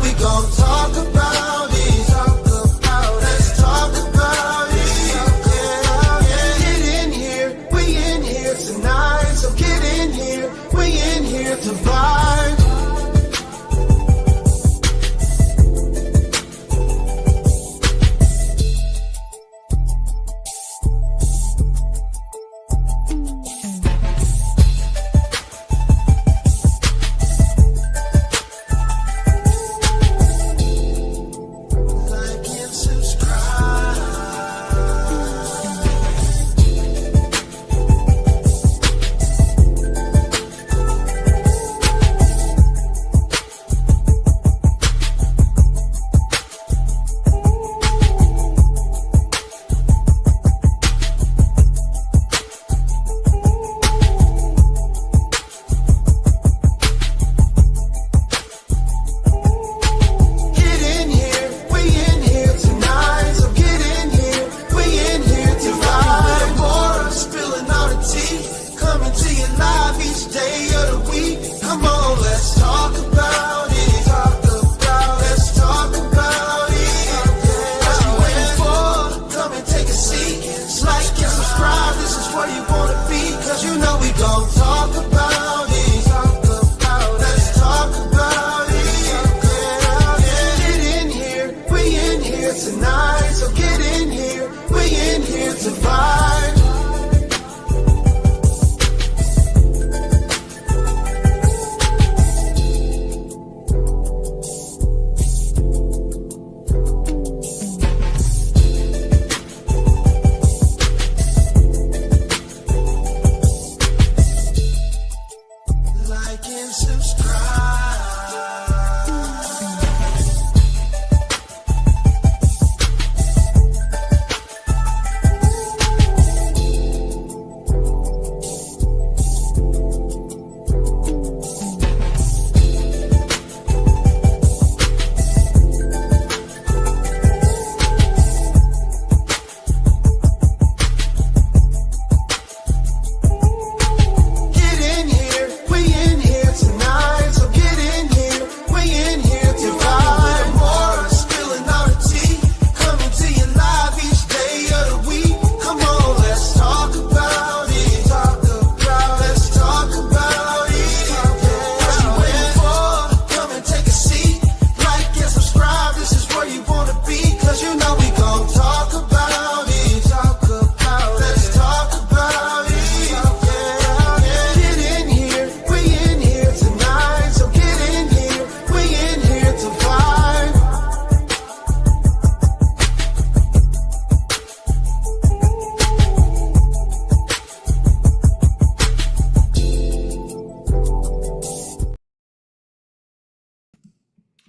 we gon' talk about it. Let's talk about it. Get in here, we in here tonight. So get in here, we in here to vibe.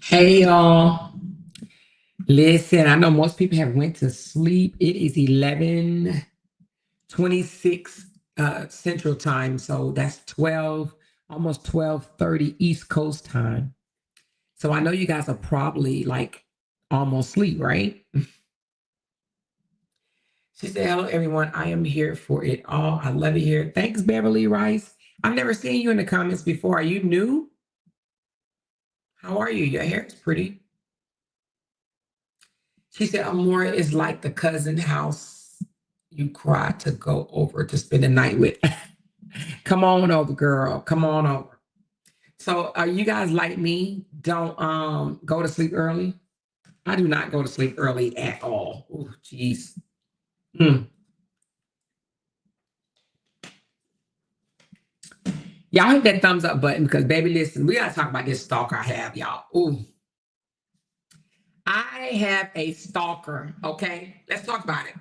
Hey y'all. Listen, I know most people have went to sleep. It is 11:26 Central Time, so that's 12, almost 12:30 East Coast time. So I know you guys are probably like almost asleep, right? She said, "Hello everyone. I am here for it all. I love it here. Thanks, Beverly Rice. I've never seen you in the comments before. Are you new? How are you? Your hair is pretty." She said, Amora is like the cousin house you cry to go over to spend the night with. Come on over, girl. Come on over. So are you guys like me? Don't go to sleep early? I do not go to sleep early at all. Oh, geez. Y'all hit that thumbs up button because, baby, listen, we got to talk about this stalker I have, y'all. Ooh. I have a stalker, okay? Let's talk about it.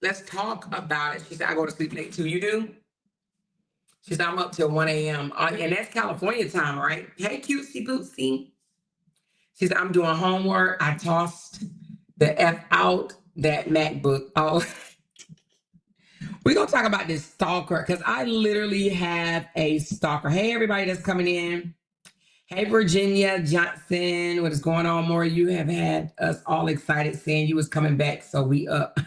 Let's talk about it. She said, I go to sleep late too. You do? She said, I'm up till 1 a.m. And that's California time, right? Hey, cutesy bootsy. She said, I'm doing homework. I tossed the F out that MacBook. Oh, we're going to talk about this stalker because I literally have a stalker. Hey, everybody that's coming in. Hey, Virginia Johnson. What is going on, more? You have had us all excited saying you was coming back, so we up.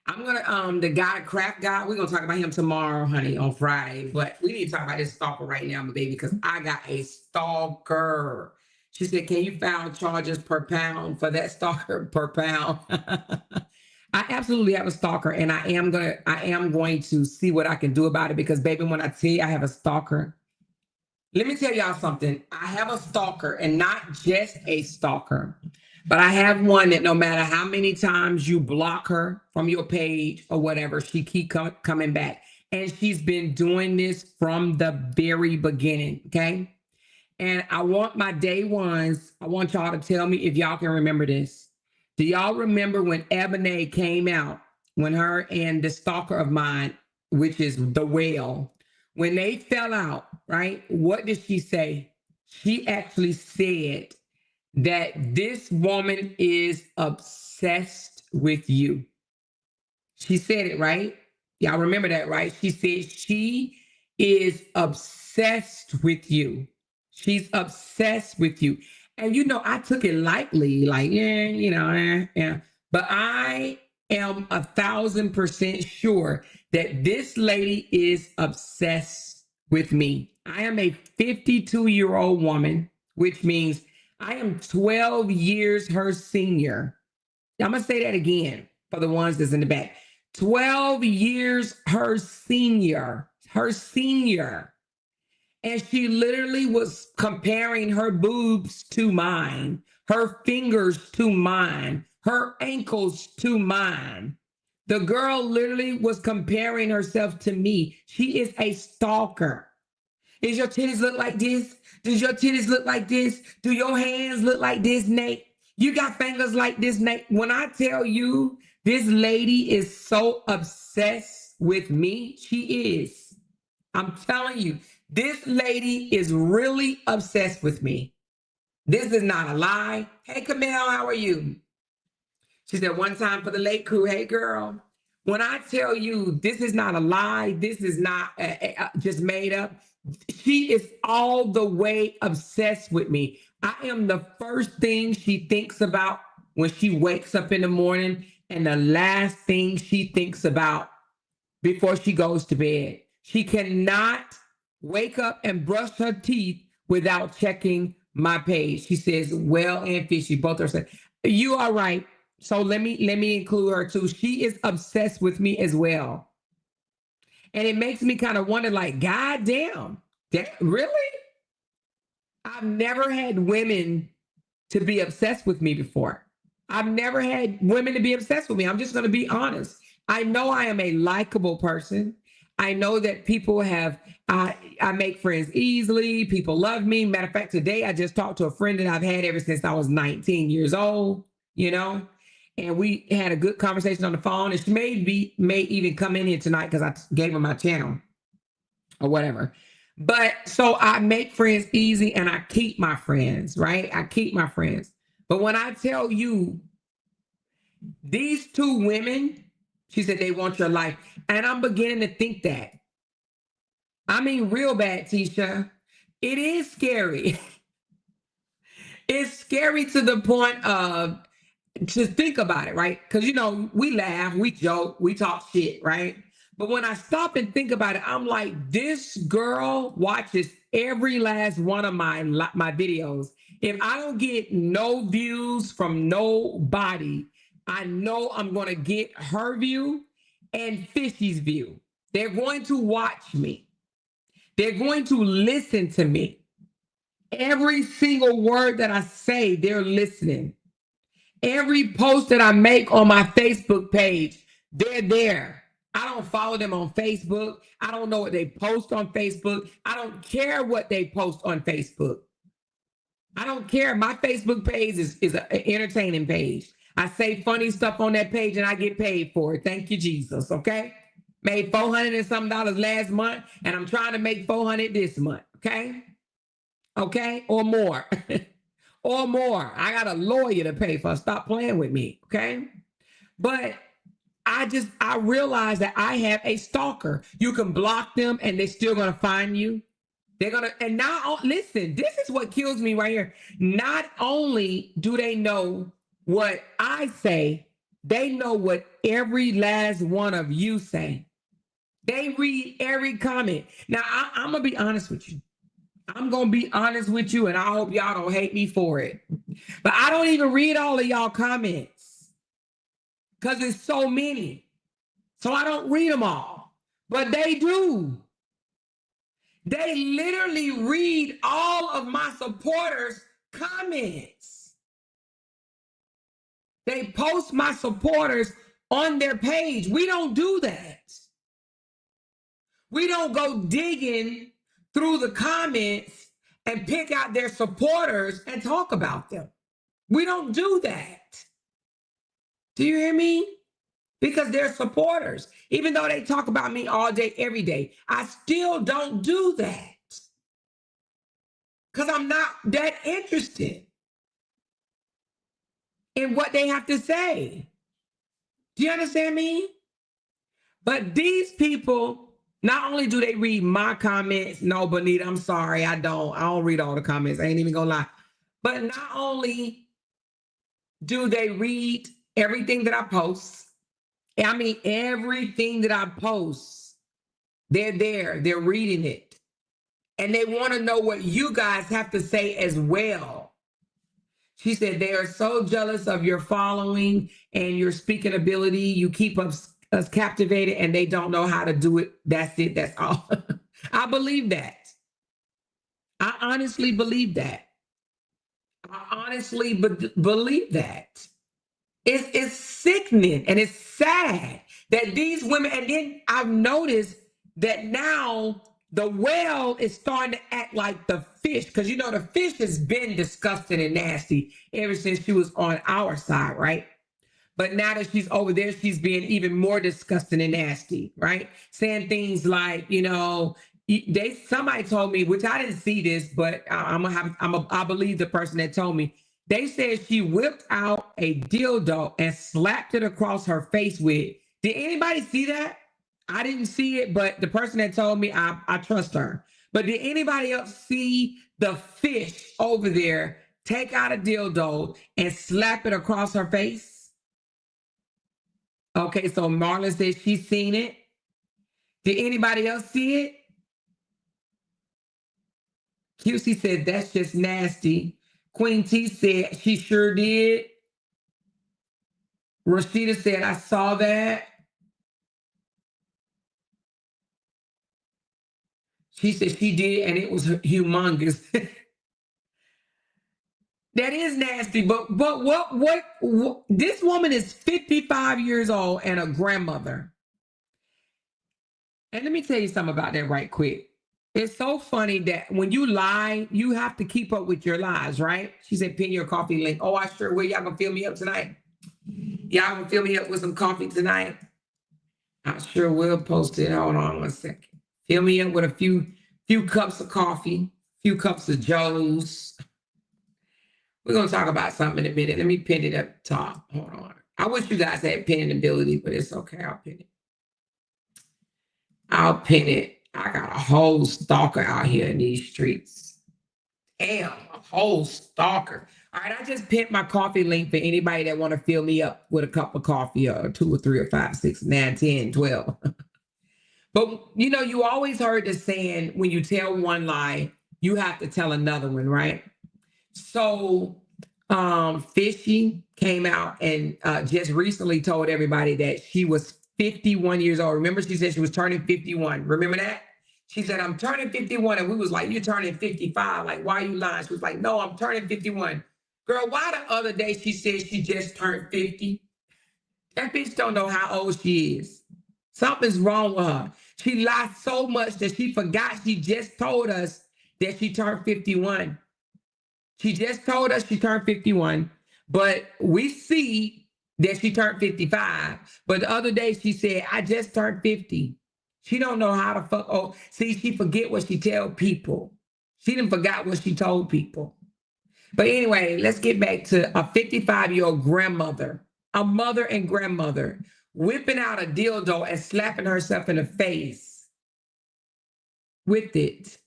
I'm going to, the guy, Craft Guy, we're going to talk about him tomorrow, honey, on Friday. But we need to talk about this stalker right now, my baby, because I got a stalker. She said, can you file charges per pound for that stalker per pound? I absolutely have a stalker, and I am going to see what I can do about it, because baby, when I tell you I have a stalker, let me tell y'all something. I have a stalker, and not just a stalker, but I have one that no matter how many times you block her from your page or whatever, she keep coming back. And she's been doing this from the very beginning, okay? And I want my day ones, I want y'all to tell me if y'all can remember this. Do y'all remember when Ebony came out, when her and the stalker of mine, which is the whale, when they fell out, right? What did she say? She actually said that this woman is obsessed with you. She said it, right? Y'all remember that, right? She said she is obsessed with you. She's obsessed with you. And you know, I took it lightly, like, yeah. But I am 1,000% sure that this lady is obsessed with me. I am a 52-year-old woman, which means I am 12 years her senior. I'm going to say that again for the ones that's in the back. 12 years her senior. And she literally was comparing her boobs to mine, her fingers to mine, her ankles to mine. The girl literally was comparing herself to me. She is a stalker. Does your titties look like this? Does your titties look like this? Do your hands look like this, Nate? You got fingers like this, Nate? When I tell you this lady is so obsessed with me, she is. I'm telling you, this lady is really obsessed with me. This is not a lie. Hey, Camille, how are you? She said one time for the late crew, hey, girl, when I tell you this is not a lie, this is not just made up, she is all the way obsessed with me. I am the first thing she thinks about when she wakes up in the morning, and the last thing she thinks about before she goes to bed. She cannot wake up and brush her teeth without checking my page. She says, well and fishy, both are saying, you are right. So let me include her too. She is obsessed with me as well. And it makes me kind of wonder, like, God damn, really? I've never had women to be obsessed with me before. I've never had women to be obsessed with me. I'm just going to be honest. I know I am a likable person. I know that people have, I make friends easily. People love me. Matter of fact, today I just talked to a friend that I've had ever since I was 19 years old, and we had a good conversation on the phone. And she may even come in here tonight because I gave her my channel or whatever. But so I make friends easy and I keep my friends, right? I keep my friends. But when I tell you these two women, she said they want your life. And I'm beginning to think that. I mean, real bad, Tisha. It is scary. It's scary to the point of, to think about it, right? Because, we laugh, we joke, we talk shit, right? But when I stop and think about it, I'm like, this girl watches every last one of my videos. If I don't get no views from nobody, I know I'm going to get her view and Fishy's view. They're going to watch me. They're going to listen to me. Every single word that I say, they're listening. Every post that I make on my Facebook page, they're there. I don't follow them on Facebook. I don't know what they post on Facebook. I don't care what they post on Facebook. I don't care. My Facebook page is an entertaining page. I say funny stuff on that page and I get paid for it. Thank you, Jesus. Okay. Made $400 and something last month, and I'm trying to make $400 this month. Okay. Okay. Or more. Or more. I got a lawyer to pay for. Stop playing with me. Okay. But I realize that I have a stalker. You can block them and they're still going to find you. They're going to, and now listen, this is what kills me right here. Not only do they know what I say, they know what every last one of you say. They read every comment. Now, I'm going to be honest with you. I'm going to be honest with you, and I hope y'all don't hate me for it. But I don't even read all of y'all comments because it's so many. So I don't read them all. But they do. They literally read all of my supporters' comments. They post my supporters on their page. We don't do that. We don't go digging through the comments and pick out their supporters and talk about them. We don't do that. Do you hear me? Because they're supporters. Even though they talk about me all day, every day, I still don't do that. Because I'm not that interested in what they have to say. Do you understand me? But these people, not only do they read my comments, no, Bonita, I'm sorry, I don't read all the comments. I ain't even gonna lie. But not only do they read everything that I post, I mean, everything that I post, they're there, they're reading it. And they want to know what you guys have to say as well. She said, they are so jealous of your following and your speaking ability. You keep us captivated and they don't know how to do it. That's it. That's all. I believe that. I honestly believe that. I honestly believe that. It's sickening and it's sad that these women, and then I've noticed that now the whale is starting to act like the fish, because you know the fish has been disgusting and nasty ever since she was on our side, right? But now that she's over there, she's being even more disgusting and nasty, right? Saying things like, you know, somebody told me, which I didn't see this, but I believe the person that told me. They said she whipped out a dildo and slapped it across her face with. Did anybody see that? I didn't see it, but the person that told me, I trust her. But did anybody else see the fish over there take out a dildo and slap it across her face? Okay, so Marlon says she's seen it. Did anybody else see it? QC said that's just nasty. Queen T said she sure did. Rashida said I saw that. She said she did, and it was humongous. That is nasty, but what? This woman is 55 years old and a grandmother. And let me tell you something about that right quick. It's so funny that when you lie, you have to keep up with your lies, right? She said, pin your coffee link. Oh, I sure will. Y'all gonna fill me up tonight? Y'all gonna fill me up with some coffee tonight? I sure will post it. Hold on 1 second. Fill me up with a few cups of coffee, few cups of Joe's. We're gonna talk about something in a minute. Let me pin it up top. Hold on. I wish you guys had pinning ability, but it's okay. I'll pin it. I'll pin it. I got a whole stalker out here in these streets. Damn, a whole stalker. All right, I just pinned my coffee link for anybody that want to fill me up with a cup of coffee, or 2 or 3 or 5, 6, 9, 10, 12. But you know, you always heard the saying, when you tell one lie, you have to tell another one, right? So Fishy came out and just recently told everybody that she was 51 years old. Remember, she said she was turning 51. Remember that? She said, I'm turning 51. And we was like, you're turning 55. Like, why are you lying? She was like, no, I'm turning 51. Girl, why the other day she said she just turned 50? That bitch don't know how old she is. Something's wrong with her. She lied so much that she forgot she just told us that she turned 51. She just told us she turned 51, but we see that she turned 55. But the other day she said, I just turned 50. She don't know how to fuck. Oh, see, she forget what she tell people. She didn't forgot what she told people. But anyway, let's get back to a 55-year-old grandmother, a mother and grandmother, whipping out a dildo and slapping herself in the face with it.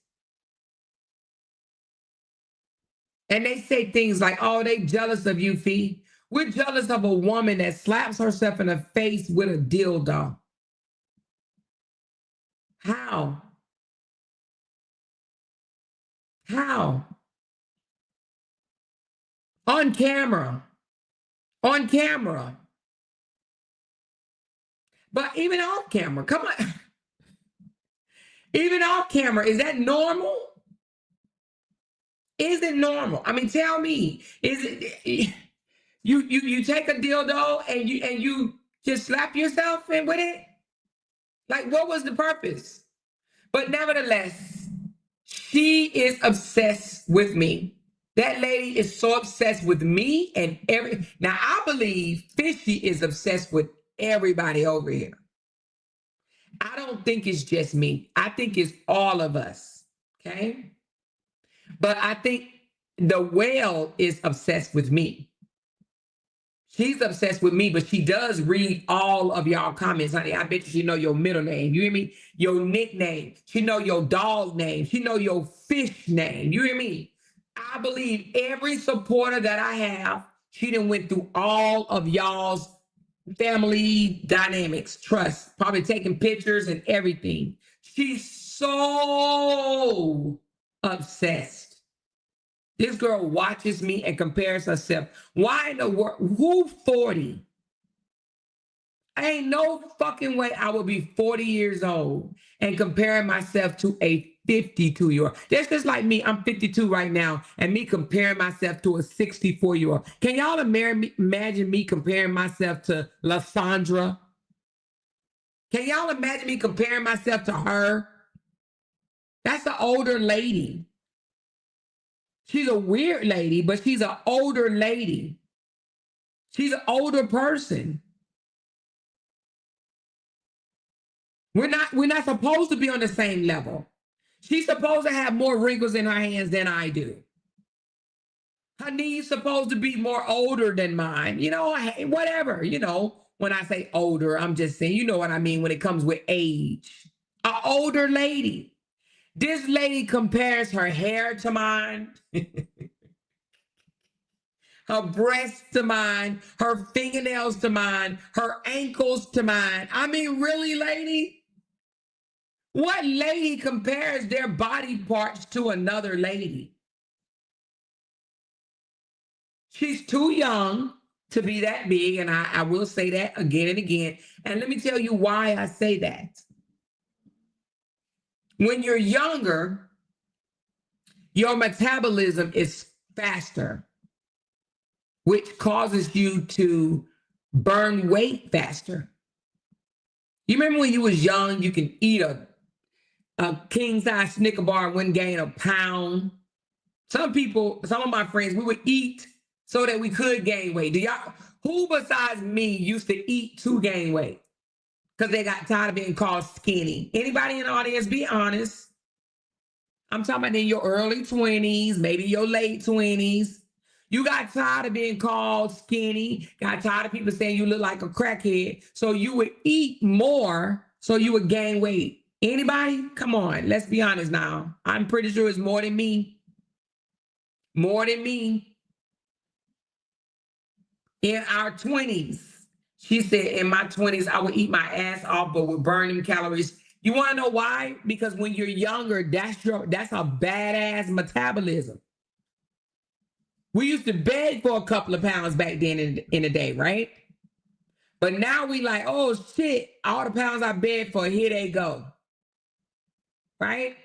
And they say things like, oh, they jealous of you, Fee. We're jealous of a woman that slaps herself in the face with a dildo. How? How? On camera. On camera. But even off camera, come on. Even off camera, is that normal? Is it normal? I mean, tell me, is it you take a dildo and you just slap yourself in with it? Like, what was the purpose? But nevertheless, she is obsessed with me. That lady is so obsessed with me and now I believe Fishy is obsessed with everybody over here. I don't think it's just me. I think it's all of us. Okay. But I think the whale is obsessed with me. She's obsessed with me, but she does read all of y'all comments, honey. I bet you she know your middle name. You hear me? Your nickname. She know your dog name. She know your fish name. You hear me? I believe every supporter that I have, she done went through all of y'all's family dynamics, trust, probably taking pictures and everything. She's so obsessed. This girl watches me and compares herself. Why in the world? Who 40? Ain't no fucking way I would be 40 years old and comparing myself to a 52-year-old. That's just like me. I'm 52 right now, and me comparing myself to a 64-year-old. Can y'all imagine me comparing myself to Lysandra? Can y'all imagine me comparing myself to her? That's an older lady. She's a weird lady, but she's an older lady. She's an older person. We're not supposed to be on the same level. She's supposed to have more wrinkles in her hands than I do. Her knees supposed to be more older than mine. You know, whatever, you know, when I say older, I'm just saying, you know what I mean when it comes with age. An older lady. This lady compares her hair to mine. Her breasts to mine, her fingernails to mine, her ankles to mine. I mean, really, lady? What lady compares their body parts to another lady? She's too young to be that big, and I will say that again and again. And let me tell you why I say that. When you're younger, your metabolism is faster, which causes you to burn weight faster. You remember when you was young, you can eat a king size Snicker bar and wouldn't gain a pound. Some people, some of my friends, we would eat so that we could gain weight. Who besides me used to eat to gain weight? Because they got tired of being called skinny. Anybody in the audience, be honest. I'm talking about in your early 20s, maybe your late 20s. You got tired of being called skinny, got tired of people saying you look like a crackhead. So you would eat more so you would gain weight. Anybody? Come on, let's be honest now. I'm pretty sure it's more than me. More than me. In our 20s, she said, in my 20s, I would eat my ass off, but would burn them calories. You want to know why? Because when you're younger, that's a badass metabolism. We used to beg for a couple of pounds back then in the day, right? But now we like, oh shit, all the pounds I begged for, here they go. Right?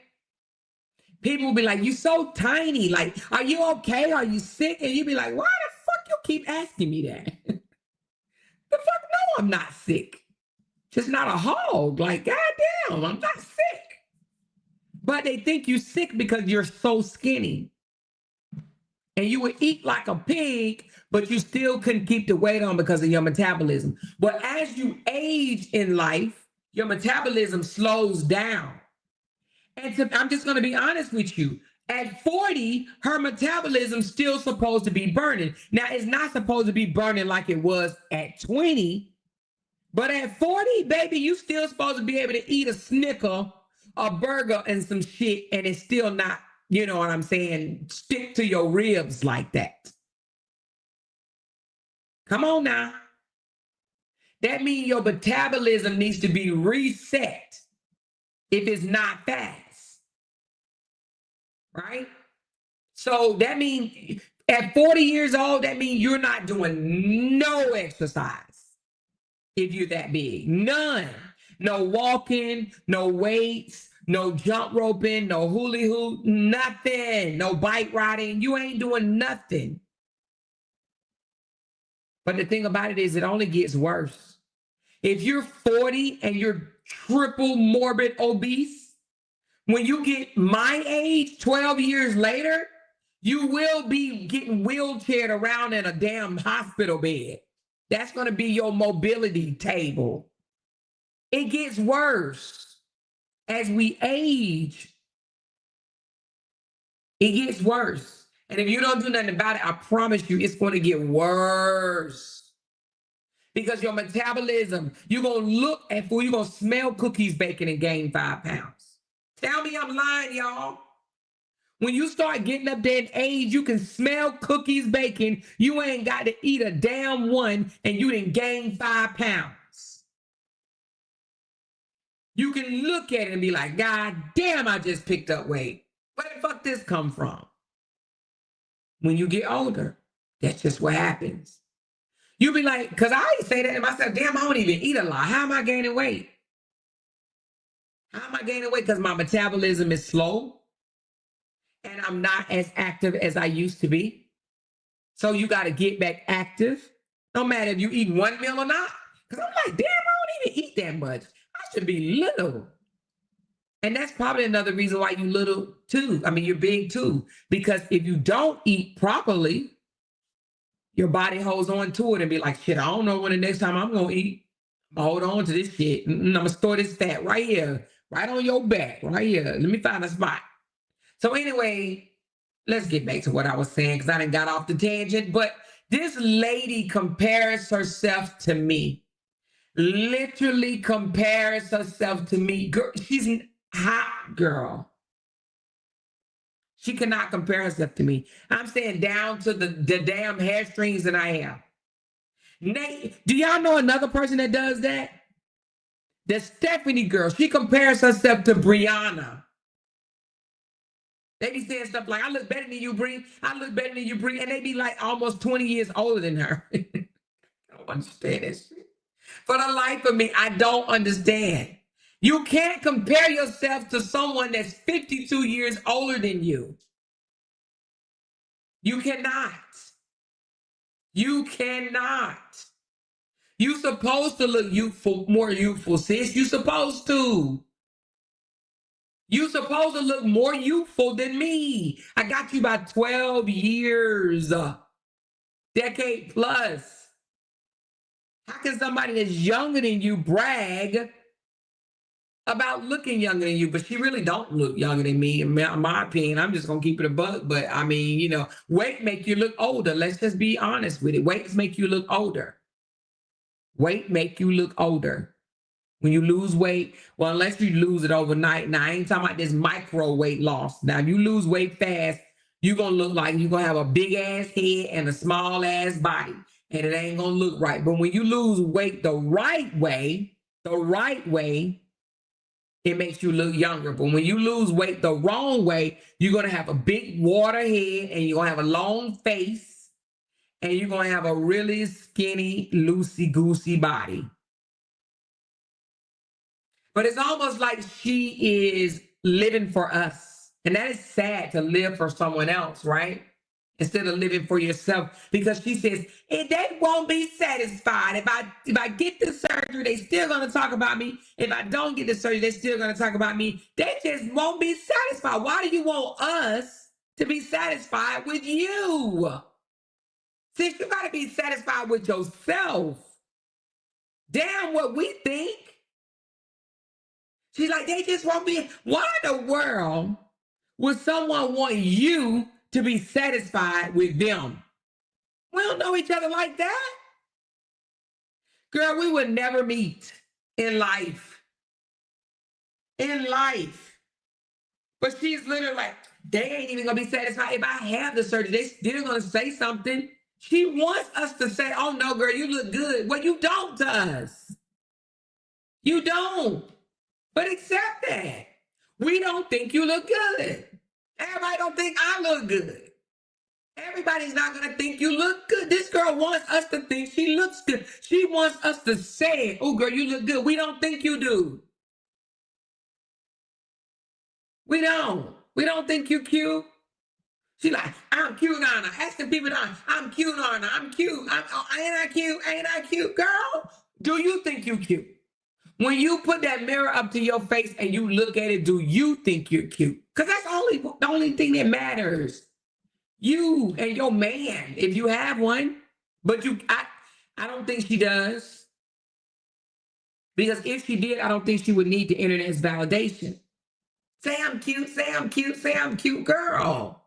People will be like, you so tiny. Like, are you okay? Are you sick? And you be like, why the fuck you keep asking me that? The fuck, no, I'm not sick. Just not a hog. Like, goddamn, I'm not sick. But they think you're sick because you're so skinny. And you would eat like a pig, but you still couldn't keep the weight on because of your metabolism. But as you age in life, your metabolism slows down. And I'm just going to be honest with you. At 40, her metabolism's still supposed to be burning. Now, it's not supposed to be burning like it was at 20. But at 40, baby, you still supposed to be able to eat a Snicker, a burger, and some shit, and it's still not, you know what I'm saying, stick to your ribs like that. Come on now. That means your metabolism needs to be reset if it's not fast. Right? So that means at 40 years old, that means you're not doing no exercise if you're that big. None. No walking, no weights, no jump roping, no hula hoop, nothing. No bike riding. You ain't doing nothing. But the thing about it is, it only gets worse. If you're 40 and you're triple morbid obese, when you get my age, 12 years later, you will be getting wheelchaired around in a damn hospital bed. That's going to be your mobility table. It gets worse. As we age, it gets worse. And if you don't do nothing about it, I promise you, it's going to get worse. Because your metabolism, you're going to look at food, you're going to smell cookies baking and gain 5 pounds. Tell me I'm lying, y'all. When you start getting up there in age, you can smell cookies baking. You ain't got to eat a damn one and you didn't gain 5 pounds. You can look at it and be like, God damn, I just picked up weight. Where the fuck this come from? When you get older, that's just what happens. You be like, because I say that to myself, damn, I don't even eat a lot. How am I gaining weight? How am I gaining weight? Because my metabolism is slow and I'm not as active as I used to be. So you got to get back active, no matter if you eat one meal or not. Because I'm like, damn, I don't even eat that much. I should be little. And that's probably another reason why you little too. I mean, you're big too. Because if you don't eat properly, your body holds on to it and be like, shit, I don't know when the next time I'm going to eat. Hold on to this shit. I'm going to store this fat right here, right on your back, right here. Let me find a spot. So anyway, let's get back to what I was saying because I done got off the tangent. But this lady compares herself to me. Literally compares herself to me. Girl, she's a hot girl. She cannot compare herself to me. I'm saying down to the damn hair strings that I have. Nate, do y'all know another person that does that? The Stephanie girl. She compares herself to Brianna. They be saying stuff like, I look better than you, Bree. I look better than you, Bree. And they be like almost 20 years older than her. I don't understand this shit. For the life of me, I don't understand. You can't compare yourself to someone that's 52 years older than you. You cannot. You cannot. You supposed to look youthful, more youthful, sis. You supposed to. You supposed to look more youthful than me. I got you by 12 years. Decade plus. How can somebody that's younger than you brag about looking younger than you? But she really don't look younger than me, in my opinion. I'm just going to keep it a buck. But I mean, you know, weight make you look older. Let's just be honest with it. Weights make you look older. Weight make you look older. When you lose weight, well, unless you lose it overnight. Now, I ain't talking about this micro weight loss. Now, if you lose weight fast, you're going to look like you're going to have a big ass head and a small ass body. And it ain't going to look right. But when you lose weight the right way, it makes you look younger. But when you lose weight the wrong way, you're going to have a big water head and you're going to have a long face and you're going to have a really skinny, loosey-goosey body. But it's almost like she is living for us. And that is sad to live for someone else, right? Instead of living for yourself. Because she says, and they won't be satisfied. If I get the surgery, they still going to talk about me. If I don't get the surgery, they still going to talk about me. They just won't be satisfied. Why do you want us to be satisfied with you? Since you got to be satisfied with yourself. Damn what we think. She's like, they just won't be. Why in the world would someone want you to be satisfied with them? We don't know each other like that. Girl, we would never meet in life. In life. But she's literally like, they ain't even going to be satisfied. If I have the surgery, they still going to say something. She wants us to say, oh, no, girl, you look good. Well, you don't to us. You don't. But accept that. We don't think you look good. Everybody don't think I look good. Everybody's not going to think you look good. This girl wants us to think she looks good. She wants us to say, oh, girl, you look good. We don't think you do. We don't. We don't think you cute. She like, I'm cute, Nana. Asking people, I'm cute, Nana. I'm cute. Ain't I cute? Ain't I cute? Girl, do you think you cute? When you put that mirror up to your face and you look at it, do you think you're cute? Because that's the only thing that matters. You and your man, if you have one. But I don't think she does. Because if she did, I don't think she would need the internet's validation. Say I'm cute, say I'm cute, say I'm cute, girl.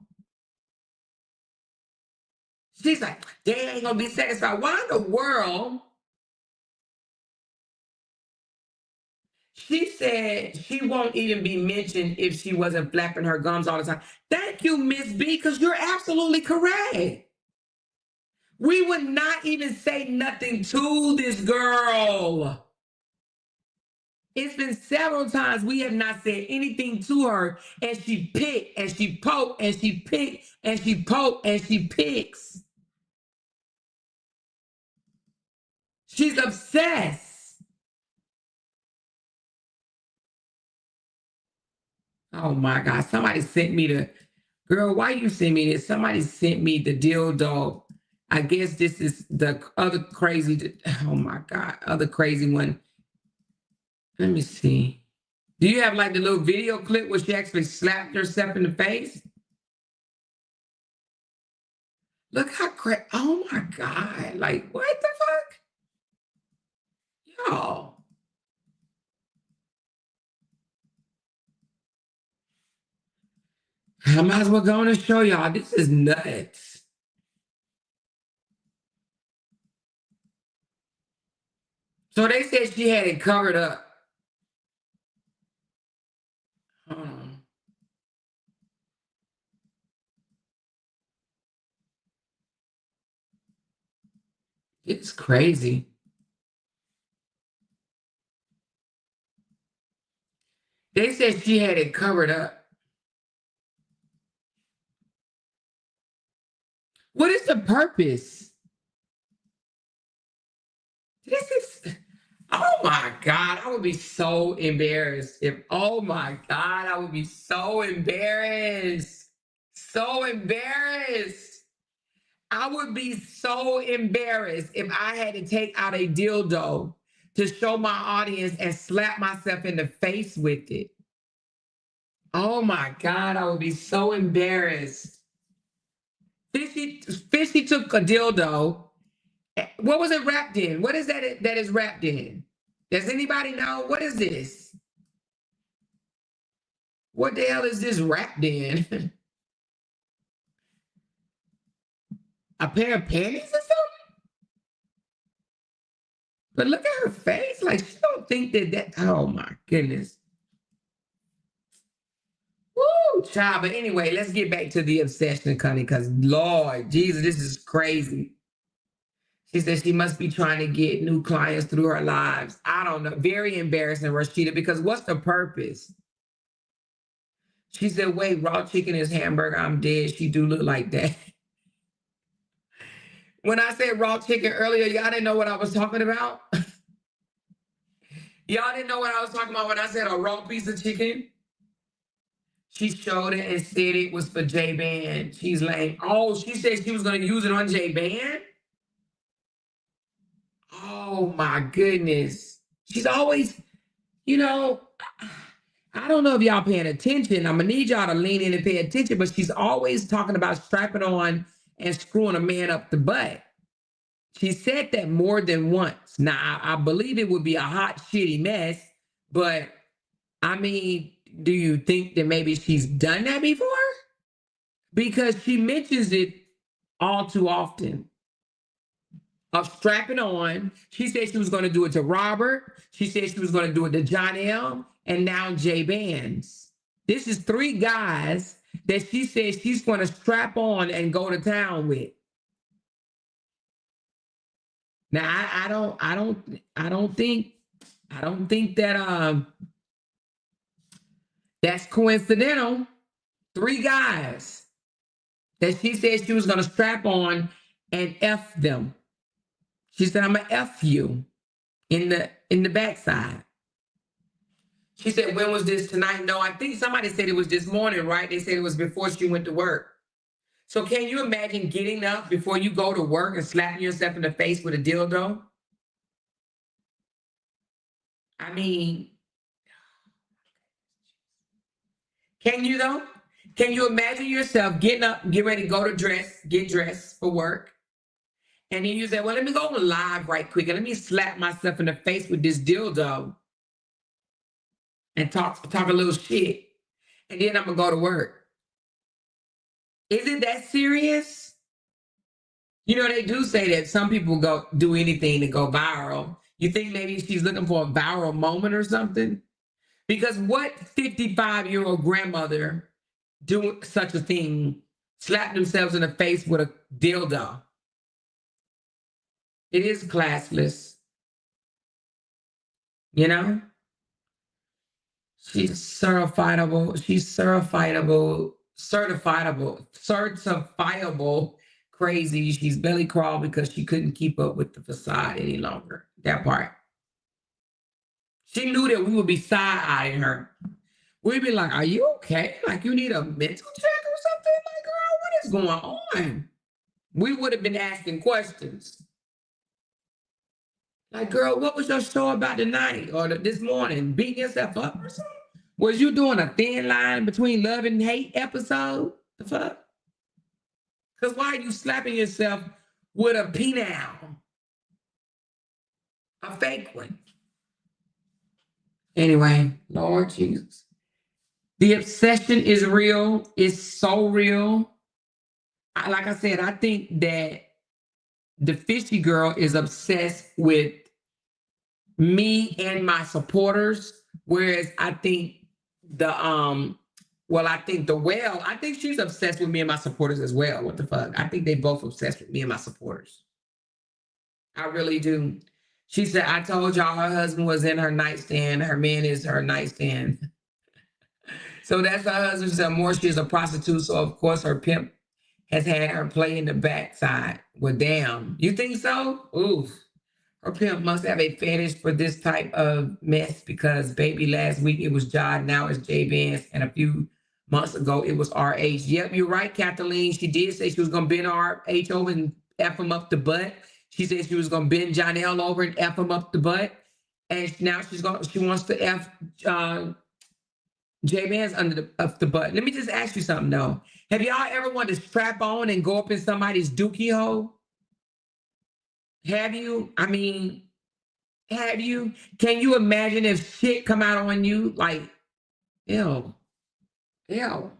She's like, they ain't gonna be satisfied. Why in the world? She said she won't even be mentioned if she wasn't flapping her gums all the time. Thank you, Miss B, because you're absolutely correct. We would not even say nothing to this girl. It's been several times we have not said anything to her, and she picked, and she poked, and she picked, and she poked, and she picks. She's obsessed. Oh my God, somebody sent me the, girl, why you send me this? Somebody sent me the dildo. I guess this is the other crazy, oh my God, other crazy one. Let me see. Do you have like the little video clip where she actually slapped herself in the face? Look how crazy, oh my God, like what the fuck? Y'all. I might as well go on and show y'all. This is nuts. So they said she had it covered up. It's crazy. They said she had it covered up. What is the purpose? This is, oh my God, I would be so embarrassed if, oh my God, I would be so embarrassed. So embarrassed. I would be so embarrassed if I had to take out a dildo to show my audience and slap myself in the face with it. Oh my God, I would be so embarrassed. Fishy took a dildo. What was it wrapped in? What is that that is wrapped in? Does anybody know? What is this? What the hell is this wrapped in? A pair of panties or something? But look at her face. Like, she don't think that, oh my goodness. Woo, child. But anyway, let's get back to the obsession, Connie, because Lord Jesus, this is crazy. She said she must be trying to get new clients through her lives. I don't know. Very embarrassing, Rashida, because what's the purpose? She said, wait, raw chicken is hamburger. I'm dead. She do look like that. When I said raw chicken earlier, y'all didn't know what I was talking about? Y'all didn't know what I was talking about when I said a raw piece of chicken? She showed it and said it was for J-Ban. She's like, oh, she said she was going to use it on J-Ban? Oh, my goodness. She's always, you know, I don't know if y'all paying attention. I'm going to need y'all to lean in and pay attention, but she's always talking about strapping on and screwing a man up the butt. She said that more than once. Now, I believe it would be a hot, shitty mess, but I mean, do you think that maybe she's done that before? Because she mentions it all too often. Of strapping on. She said she was going to do it to Robert. She said she was going to do it to John L. And now J-Bands. This is 3 guys that she says she's going to strap on and go to town with. Now I don't think that that's coincidental. 3 guys. that she said she was going to strap on and F them. She said, I'm going to F you in the backside. She said, when was this tonight? No, I think somebody said it was this morning, right? They said it was before she went to work. So can you imagine getting up before you go to work and slapping yourself in the face with a dildo? I mean, can you though? Can you imagine yourself getting up, get ready to go to get dressed for work? And then you say, well, let me go live right quick and let me slap myself in the face with this dildo and talk a little shit. And then I'm gonna go to work. Is it that serious? You know, they do say that some people go do anything to go viral. You think maybe she's looking for a viral moment or something? Because what 55-year-old grandmother do such a thing, slap themselves in the face with a dildo? It is classless, you know? She's certifiable. She's certifiable crazy. She's belly crawled because she couldn't keep up with the facade any longer. That part. She knew that we would be side-eyeing her. We'd be like, are you okay? Like you need a mental check or something? Like, girl, what is going on? We would have been asking questions. Like, girl, what was your show about tonight or this morning? Beating yourself up or something? Was you doing a thin line between love and hate episode? The fuck? Because why are you slapping yourself with a penile? A fake one. Anyway, Lord Jesus. The obsession is real. It's so real. Like I said, I think that the fishy girl is obsessed with me and my supporters, whereas I think I think she's obsessed with me and my supporters as well. What the fuck? I think they both obsessed with me and my supporters. I really do. She said, I told y'all her husband was in her nightstand. Her man is her nightstand. So that's her husband. She said, more she is a prostitute. So of course her pimp has had her play in the backside. Well, damn. You think so? Oof. Her pimp must have a fetish for this type of mess because baby, last week it was Jod, now it's J Vance, and a few months ago it was RH. Yep, you're right, Kathleen. She did say she was gonna bend RH over and F him up the butt. She said she was gonna bend Jonelle over and F him up the butt. And now she wants to F J Vance up the butt. Let me just ask you something though. Have y'all ever wanted to strap on and go up in somebody's dookie hole? Have you? I mean, have you? Can you imagine if shit come out on you? Like, ew. Ew.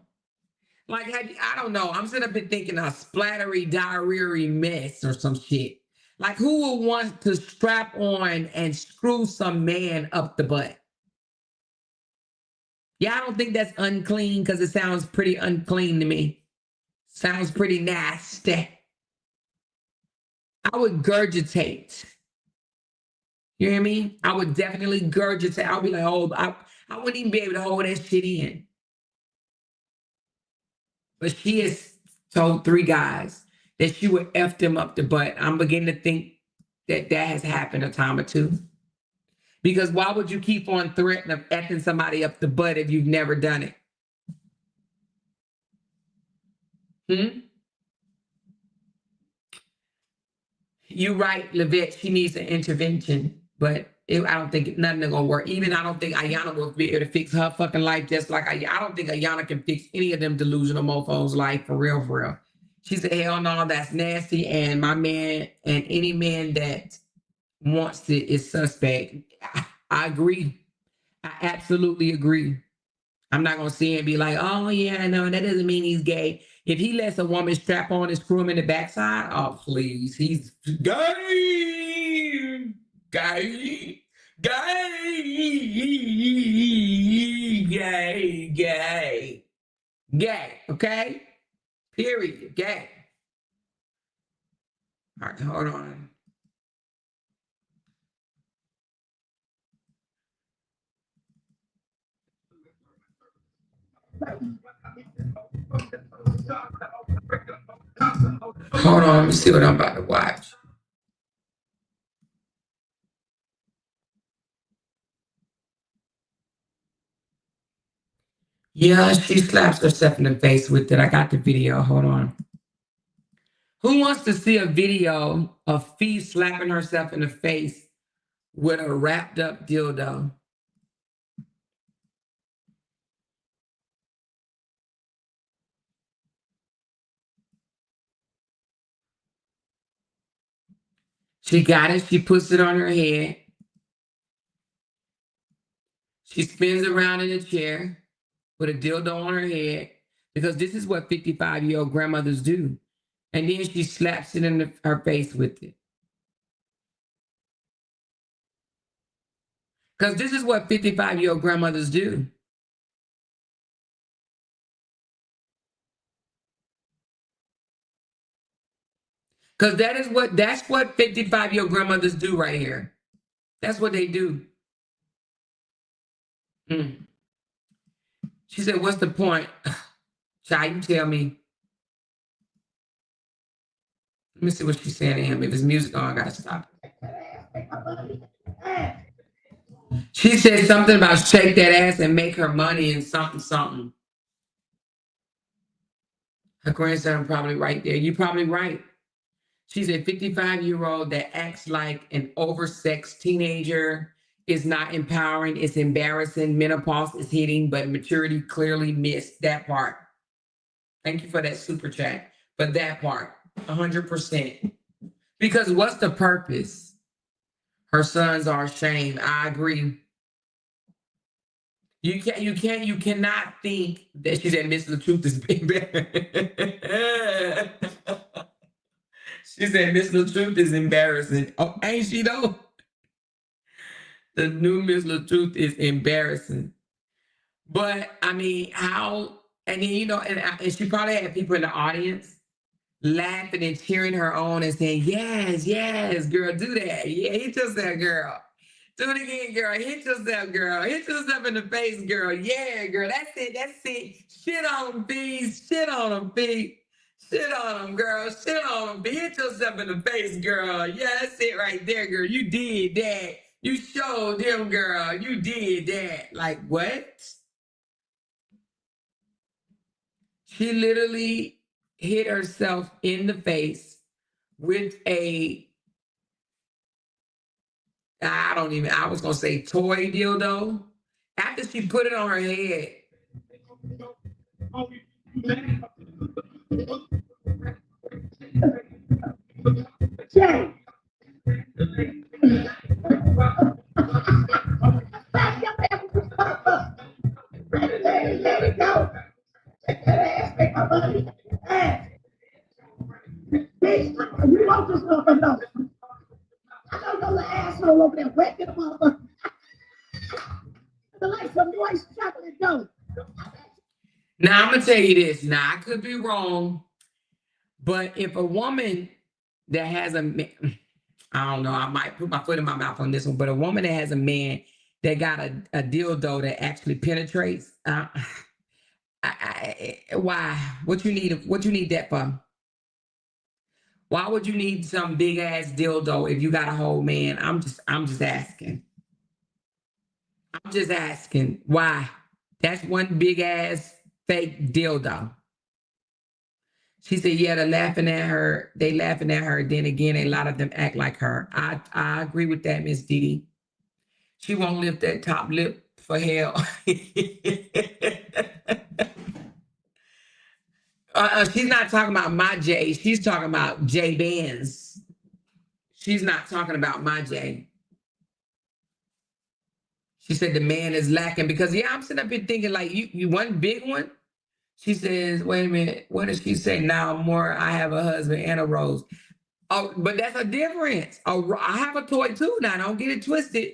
Like, I don't know. I'm sitting up and thinking a splattery, diarrhea mess or some shit. Like, who would want to strap on and screw some man up the butt? Yeah, I don't think that's unclean because it sounds pretty unclean to me. Sounds pretty nasty. I would gurgitate. You hear me? I would definitely gurgitate. I'll be like, oh, I wouldn't even be able to hold that shit in. But she has told 3 guys that she would F them up the butt. I'm beginning to think that has happened a time or 2. Because why would you keep on threatening of Fing somebody up the butt if you've never done it? You're right, Levette, she needs an intervention, but I don't think nothing is gonna work. Even I don't think Ayana will be able to fix her fucking life just like I don't think Ayana can fix any of them delusional mofos' life for real, for real. She said, hell no, that's nasty. And my man and any man that wants it is suspect. I agree. I absolutely agree. I'm not gonna sit and be like, oh yeah, no, that doesn't mean he's gay. If he lets a woman strap on and screw him in the backside, oh please, he's gay, gay, gay, gay, gay, gay. Okay, period. Gay. All right, hold on. Hold on, let me see what I'm about to watch. Yeah, she slaps herself in the face with it. I got the video. Hold on. Who wants to see a video of Fee slapping herself in the face with a wrapped up dildo? She got it. She puts it on her head. She spins around in a chair with a dildo on her head because this is what 55-year-old grandmothers do. And then she slaps it in her face with it. Because this is what 55-year-old grandmothers do. Because that's what 55-year-old grandmothers do right here. That's what they do. Mm. She said, what's the point? Child, you tell me. Let me see what she's saying to him. If it's music on, I gotta stop. She said something about shake that ass and make her money and something, something. Her grandson probably right there. You're probably right. She's a 55-year-old that acts like an oversexed teenager. Is not empowering. It's embarrassing. Menopause is hitting, but maturity clearly missed that part. Thank you for that super chat. But that part, 100%. Because what's the purpose? Her sons are ashamed. I agree. You cannot think that she said Miss LaTruth is big. She said Miss LaTruth is embarrassing. Oh, ain't she though? The new Miss LaTruth is embarrassing. But I mean, how? And then and she probably had people in the audience laughing and cheering her on and saying, "Yes, yes, girl, do that. Yeah, hit yourself, girl. Do it again, girl. Hit yourself, girl. Hit yourself in the face, girl. Yeah, girl. That's it. That's it. Shit on them, bees. Shit on them, bees. Shit on them, girl. Shit on them. Hit yourself in the face, girl. Yeah, that's it right there, girl. You did that. You showed them, girl. You did that. Like, what? She literally hit herself in the face with I was going to say toy dildo. After she put it on her head. Let it go. You want this motherfucker? I know your little asshole over there wet the motherfucker. Like some moist chocolate dough. Now I'm gonna tell you this. Now I could be wrong, but if a woman that has I don't know, I might put my foot in my mouth on this one, but a woman that has a man that got a dildo that actually penetrates, why? What you need that for? Why would you need some big ass dildo if you got a whole man? I'm just asking. I'm just asking why. That's one big ass fake dildo. She said, yeah, they're laughing at her. They laughing at her. Then again, a lot of them act like her. I agree with that, Miss Didi. She won't lift that top lip for hell. She's not talking about my J. She's talking about J Bands. She's not talking about my J. She said the man is lacking because, yeah, I'm sitting up here thinking like you one big one. She says, wait a minute, what does she say? Now more, I have a husband and a rose. Oh, but that's a difference. I have a toy too now, don't get it twisted.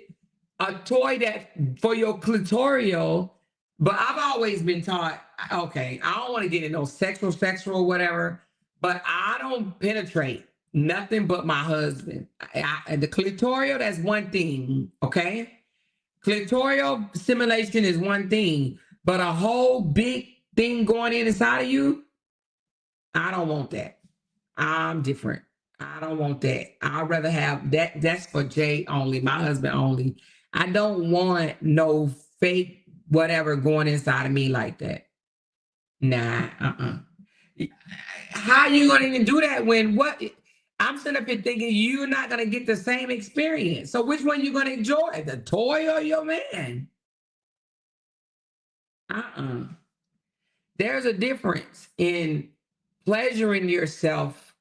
A toy that for your clitoral, but I've always been taught, okay, I don't want to get into no sexual, whatever, but I don't penetrate nothing but my husband. The clitoral, that's one thing, okay? Clitoral stimulation is one thing, but a whole big thing going inside of you, I don't want that. I'm different. I don't want that. I'd rather have that. That's for Jay only, my husband only. I don't want no fake whatever going inside of me like that. Nah, How you gonna even do that when what? I'm sitting up here thinking you're not gonna get the same experience. So which one you gonna enjoy? The toy or your man? Uh-uh. There's a difference in pleasuring yourself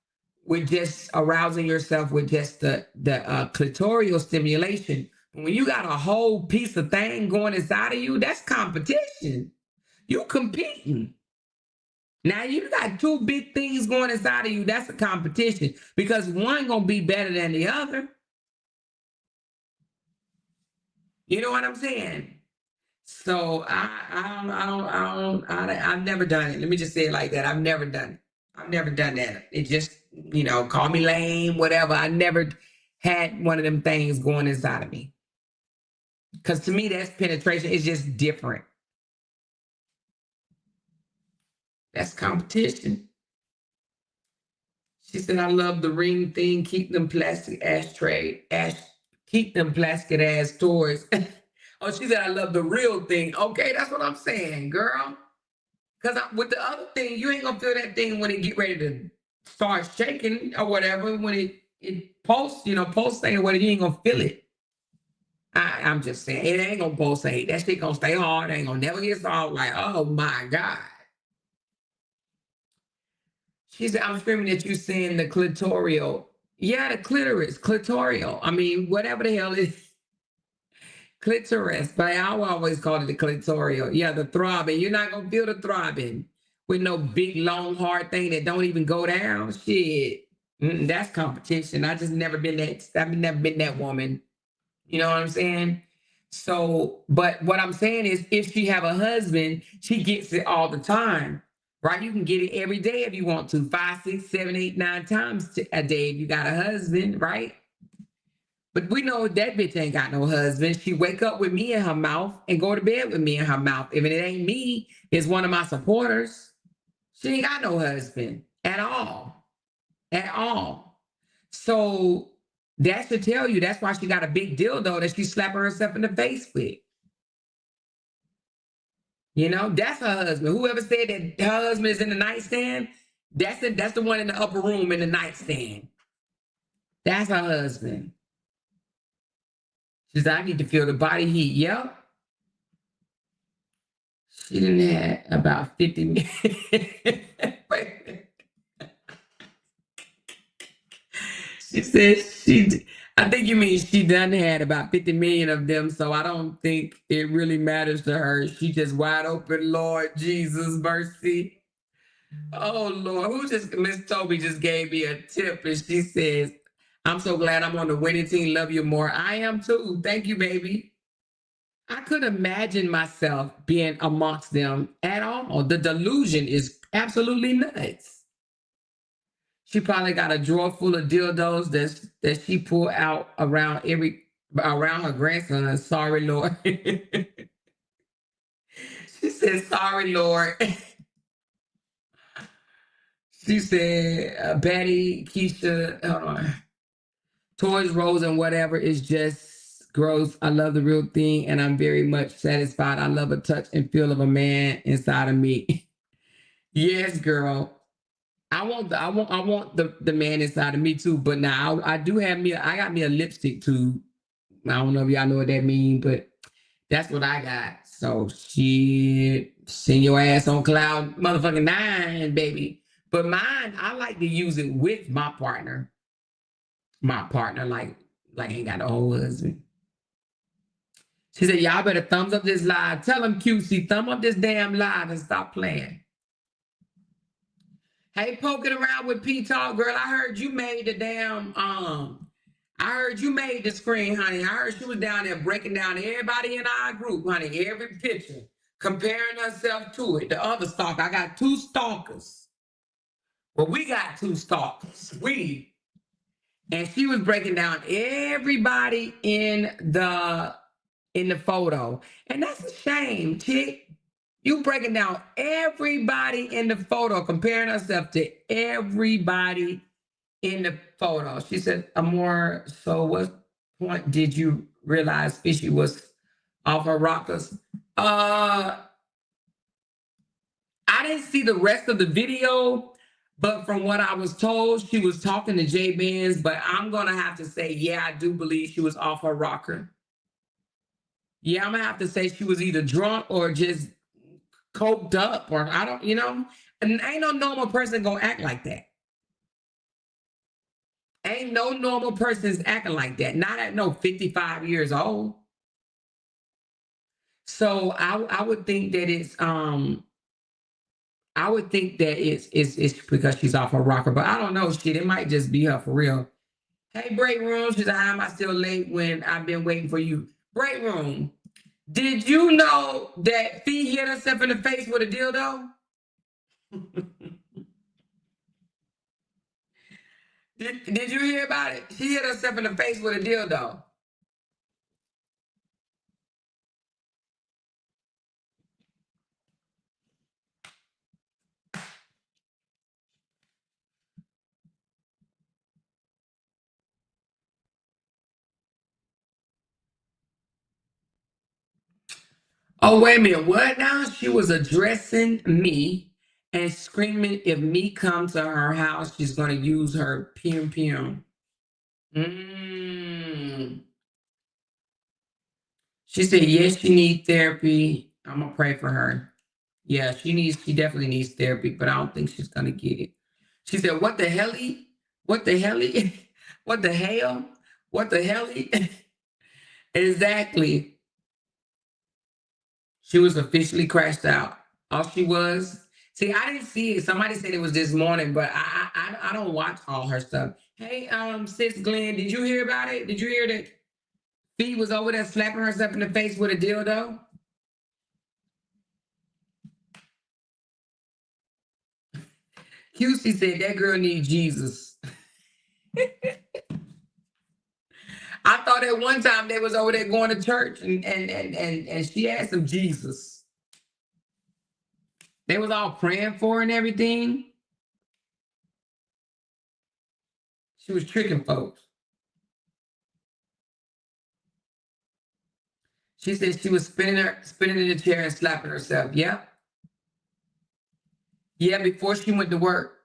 with just arousing yourself with just the clitoral stimulation. When you got a whole piece of thing going inside of you, that's competition. You competing. Now you got two big things going inside of you. That's a competition because one gonna be better than the other. You know what I'm saying? So I've never done it. Let me just say it like that. I've never done it. I've never done that. It just, call me lame, whatever. I never had one of them things going inside of me. Because to me, that's penetration. It's just different. That's competition. She said, I love the ring thing. Keep them plastic keep them plastic ass toys. Oh, she said, I love the real thing. Okay, that's what I'm saying, girl. Because with the other thing, you ain't gonna feel that thing when it get ready to start shaking or whatever. When it pulsate or whatever, you ain't gonna feel it. I'm just saying, it ain't gonna pulsate. That shit gonna stay hard. It ain't gonna never get soft. Like, oh my God. She said, I'm screaming at you saying the clitoral. Yeah, the clitoral. I mean, whatever the hell it is. Clitoris, but I always call it the clitoral. Yeah, the throbbing. You're not gonna feel the throbbing with no big, long, hard thing that don't even go down. Shit, that's competition. I just never been that. I've never been that woman. You know what I'm saying? So, but what I'm saying is, if she have a husband, she gets it all the time, right? You can get it every day if you want to, 5, 6, 7, 8, 9 times a day if you got a husband, right? But we know that bitch ain't got no husband. She wake up with me in her mouth and go to bed with me in her mouth. If it ain't me, it's one of my supporters. She ain't got no husband at all. At all. So that should tell you that's why she got a big dildo that she's slapping herself in the face with. That's her husband. Whoever said that her husband is in the nightstand, that's the one in the upper room in the nightstand. That's her husband. She said, I need to feel the body heat. Yep. She didn't have about 50 minutes. She said I think you mean she done had about 50 million of them, so I don't think it really matters to her. She just wide open, Lord Jesus, mercy. Oh, Lord. Miss Toby just gave me a tip and she says, I'm so glad I'm on the winning team. Love you more. I am too. Thank you, baby. I could imagine myself being amongst them at all. The delusion is absolutely nuts. She probably got a drawer full of dildos that she pulled out around her grandson. Sorry, Lord. She said, sorry, Lord. She said, Betty, Keisha, hold on. Toys, Rose, and whatever is just gross. I love the real thing, and I'm very much satisfied. I love a touch and feel of a man inside of me. Yes, girl. I want the man inside of me too. But now I got me a lipstick tube. I don't know if y'all know what that means, but that's what I got. So shit, send your ass on cloud motherfucking 9, baby. But mine, I like to use it with my partner. My partner, like ain't got a whole husband. She said, y'all better thumbs up this live. Tell them QC, thumb up this damn live and stop playing. Hey, poking around with P-Talk, girl. I heard you made the damn, I heard you made the screen, honey. I heard she was down there breaking down everybody in our group, honey, every picture, comparing herself to it. The other stalker, I got 2 stalkers. Well, we got 2 stalkers. And she was breaking down everybody in the photo. And that's a shame, chick. You breaking down everybody in the photo, comparing herself to everybody in the photo. She said, Amor, so what point did you realize Fishy was off her rockers? I didn't see the rest of the video, but from what I was told, she was talking to J Benz, but I'm gonna have to say, yeah, I do believe she was off her rocker. Yeah, I'm gonna have to say she was either drunk or just coked up, or I don't, and ain't no normal person gonna act like that. Ain't no normal person's acting like that. Not at no 55 years old. So I would think that it's because she's off her rocker, but I don't know. Shit, it might just be her for real. Hey, break room. She said, "How am I still late when I've been waiting for you?" Break room. Did you know that Fee hit herself in the face with a dildo? Did you hear about it? She hit herself in the face with a dildo. Oh, wait a minute. What now? She was addressing me and screaming if me come to her house, she's going to use her pum pum. She said, yes, she needs therapy. I'm going to pray for her. Yeah, she definitely needs therapy, but I don't think she's going to get it. She said, what the hell? What the hell? What the hell? What the hell? Exactly. She was officially crashed out. All she was. See, I didn't see it. Somebody said it was this morning, but I don't watch all her stuff. Hey, sis Glenn, did you hear about it? Did you hear that Fee was over there slapping herself in the face with a dildo? QC said that girl needs Jesus. I thought at one time they was over there going to church and she had some Jesus. They was all praying for her and everything. She was tricking folks. She said she was spinning in the chair and slapping herself. Yep. Yeah, before she went to work.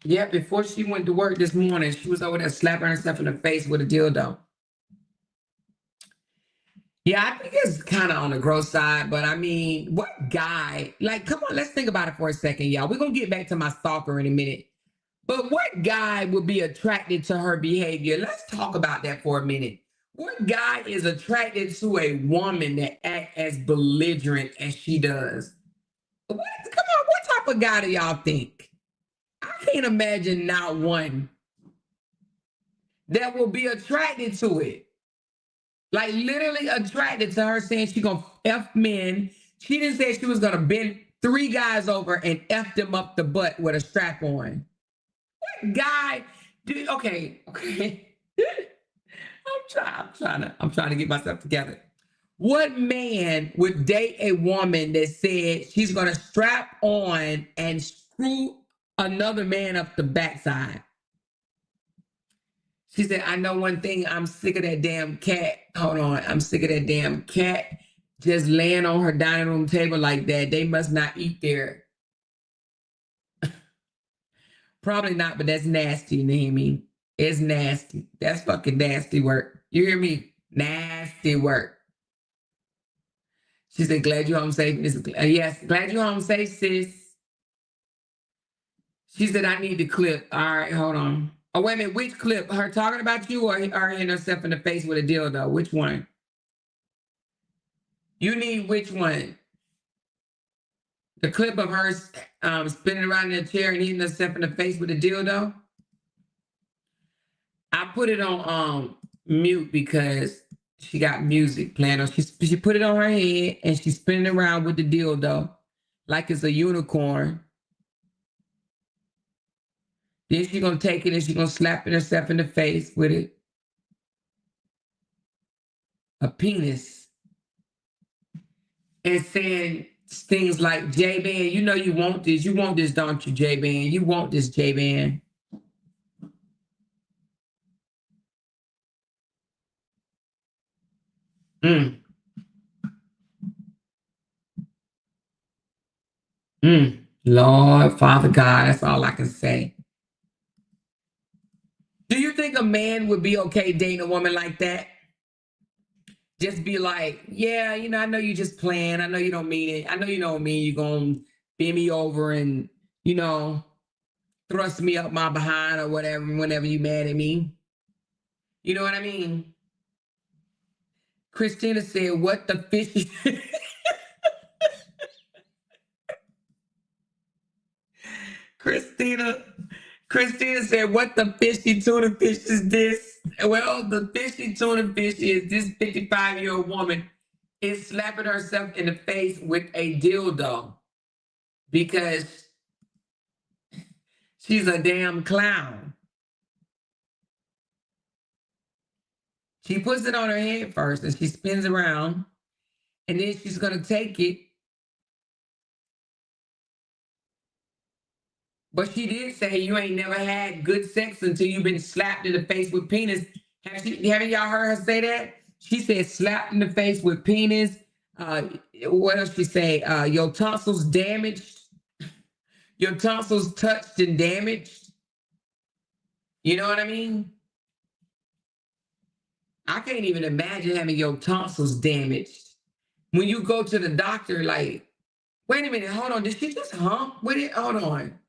Yeah, before she went to work this morning, she was over there slapping herself in the face with a dildo. Yeah, I think it's kind of on the gross side, but I mean, what guy, like, come on, let's think about it for a second, y'all. We're going to get back to my stalker in a minute. But what guy would be attracted to her behavior? Let's talk about that for a minute. What guy is attracted to a woman that acts as belligerent as she does? Come on, what type of guy do y'all think? I can't imagine not one that will be attracted to it. Like literally attracted to her saying she gonna F men. She didn't say she was gonna bend 3 guys over and F them up the butt with a strap on. What guy? Okay. I'm trying to get myself together. What man would date a woman that said she's gonna strap on and screw another man up the backside? She said, I know one thing, I'm sick of that damn cat. Hold on, I'm sick of that damn cat just laying on her dining room table like that. They must not eat there. Probably not, but that's nasty, Naomi. It's nasty. That's fucking nasty work. You hear me? Nasty work. She said, glad you home safe. Yes, glad you home safe, sis. She said, I need the clip. All right, hold on. Oh, wait a minute. Which clip? Her talking about you or hitting herself in the face with a dildo? Which one? You need which one? The clip of her spinning around in a chair and hitting herself in the face with a dildo? I put it on mute because she got music playing on. She put it on her head and she's spinning around with the dildo like it's a unicorn. Then she's going to take it and she's going to slap herself in the face with it. A penis. and saying things like, J-Ban, you know you want this. You want this, don't you, J-Ban? You want this, J-Ban. Mm. Mm. Lord, Father God, that's all I can say. Do you think a man would be okay dating a woman like that? Just be like, yeah, you know, I know you just playing. I know you don't mean it. I know you don't mean you're going to bend me over and, you know, thrust me up my behind or whatever whenever you mad at me. You know what I mean? Christina said, what the fishy? Christina, Christina said, what the fishy tuna fish is this? Well, the fishy tuna fish is this 55-year-old woman is slapping herself in the face with a dildo because she's a damn clown. She puts it on her head first and she spins around, and then she's going to take it. But she did say you ain't never had good sex until you've been slapped in the face with penis. Haven't y'all heard her say that? She said slapped in the face with penis. What else she say? Your tonsils damaged. Your tonsils touched and damaged. You know what I mean? I can't even imagine having your tonsils damaged. When you go to the doctor, like, wait a minute, hold on. Did she just hump with it? Hold on.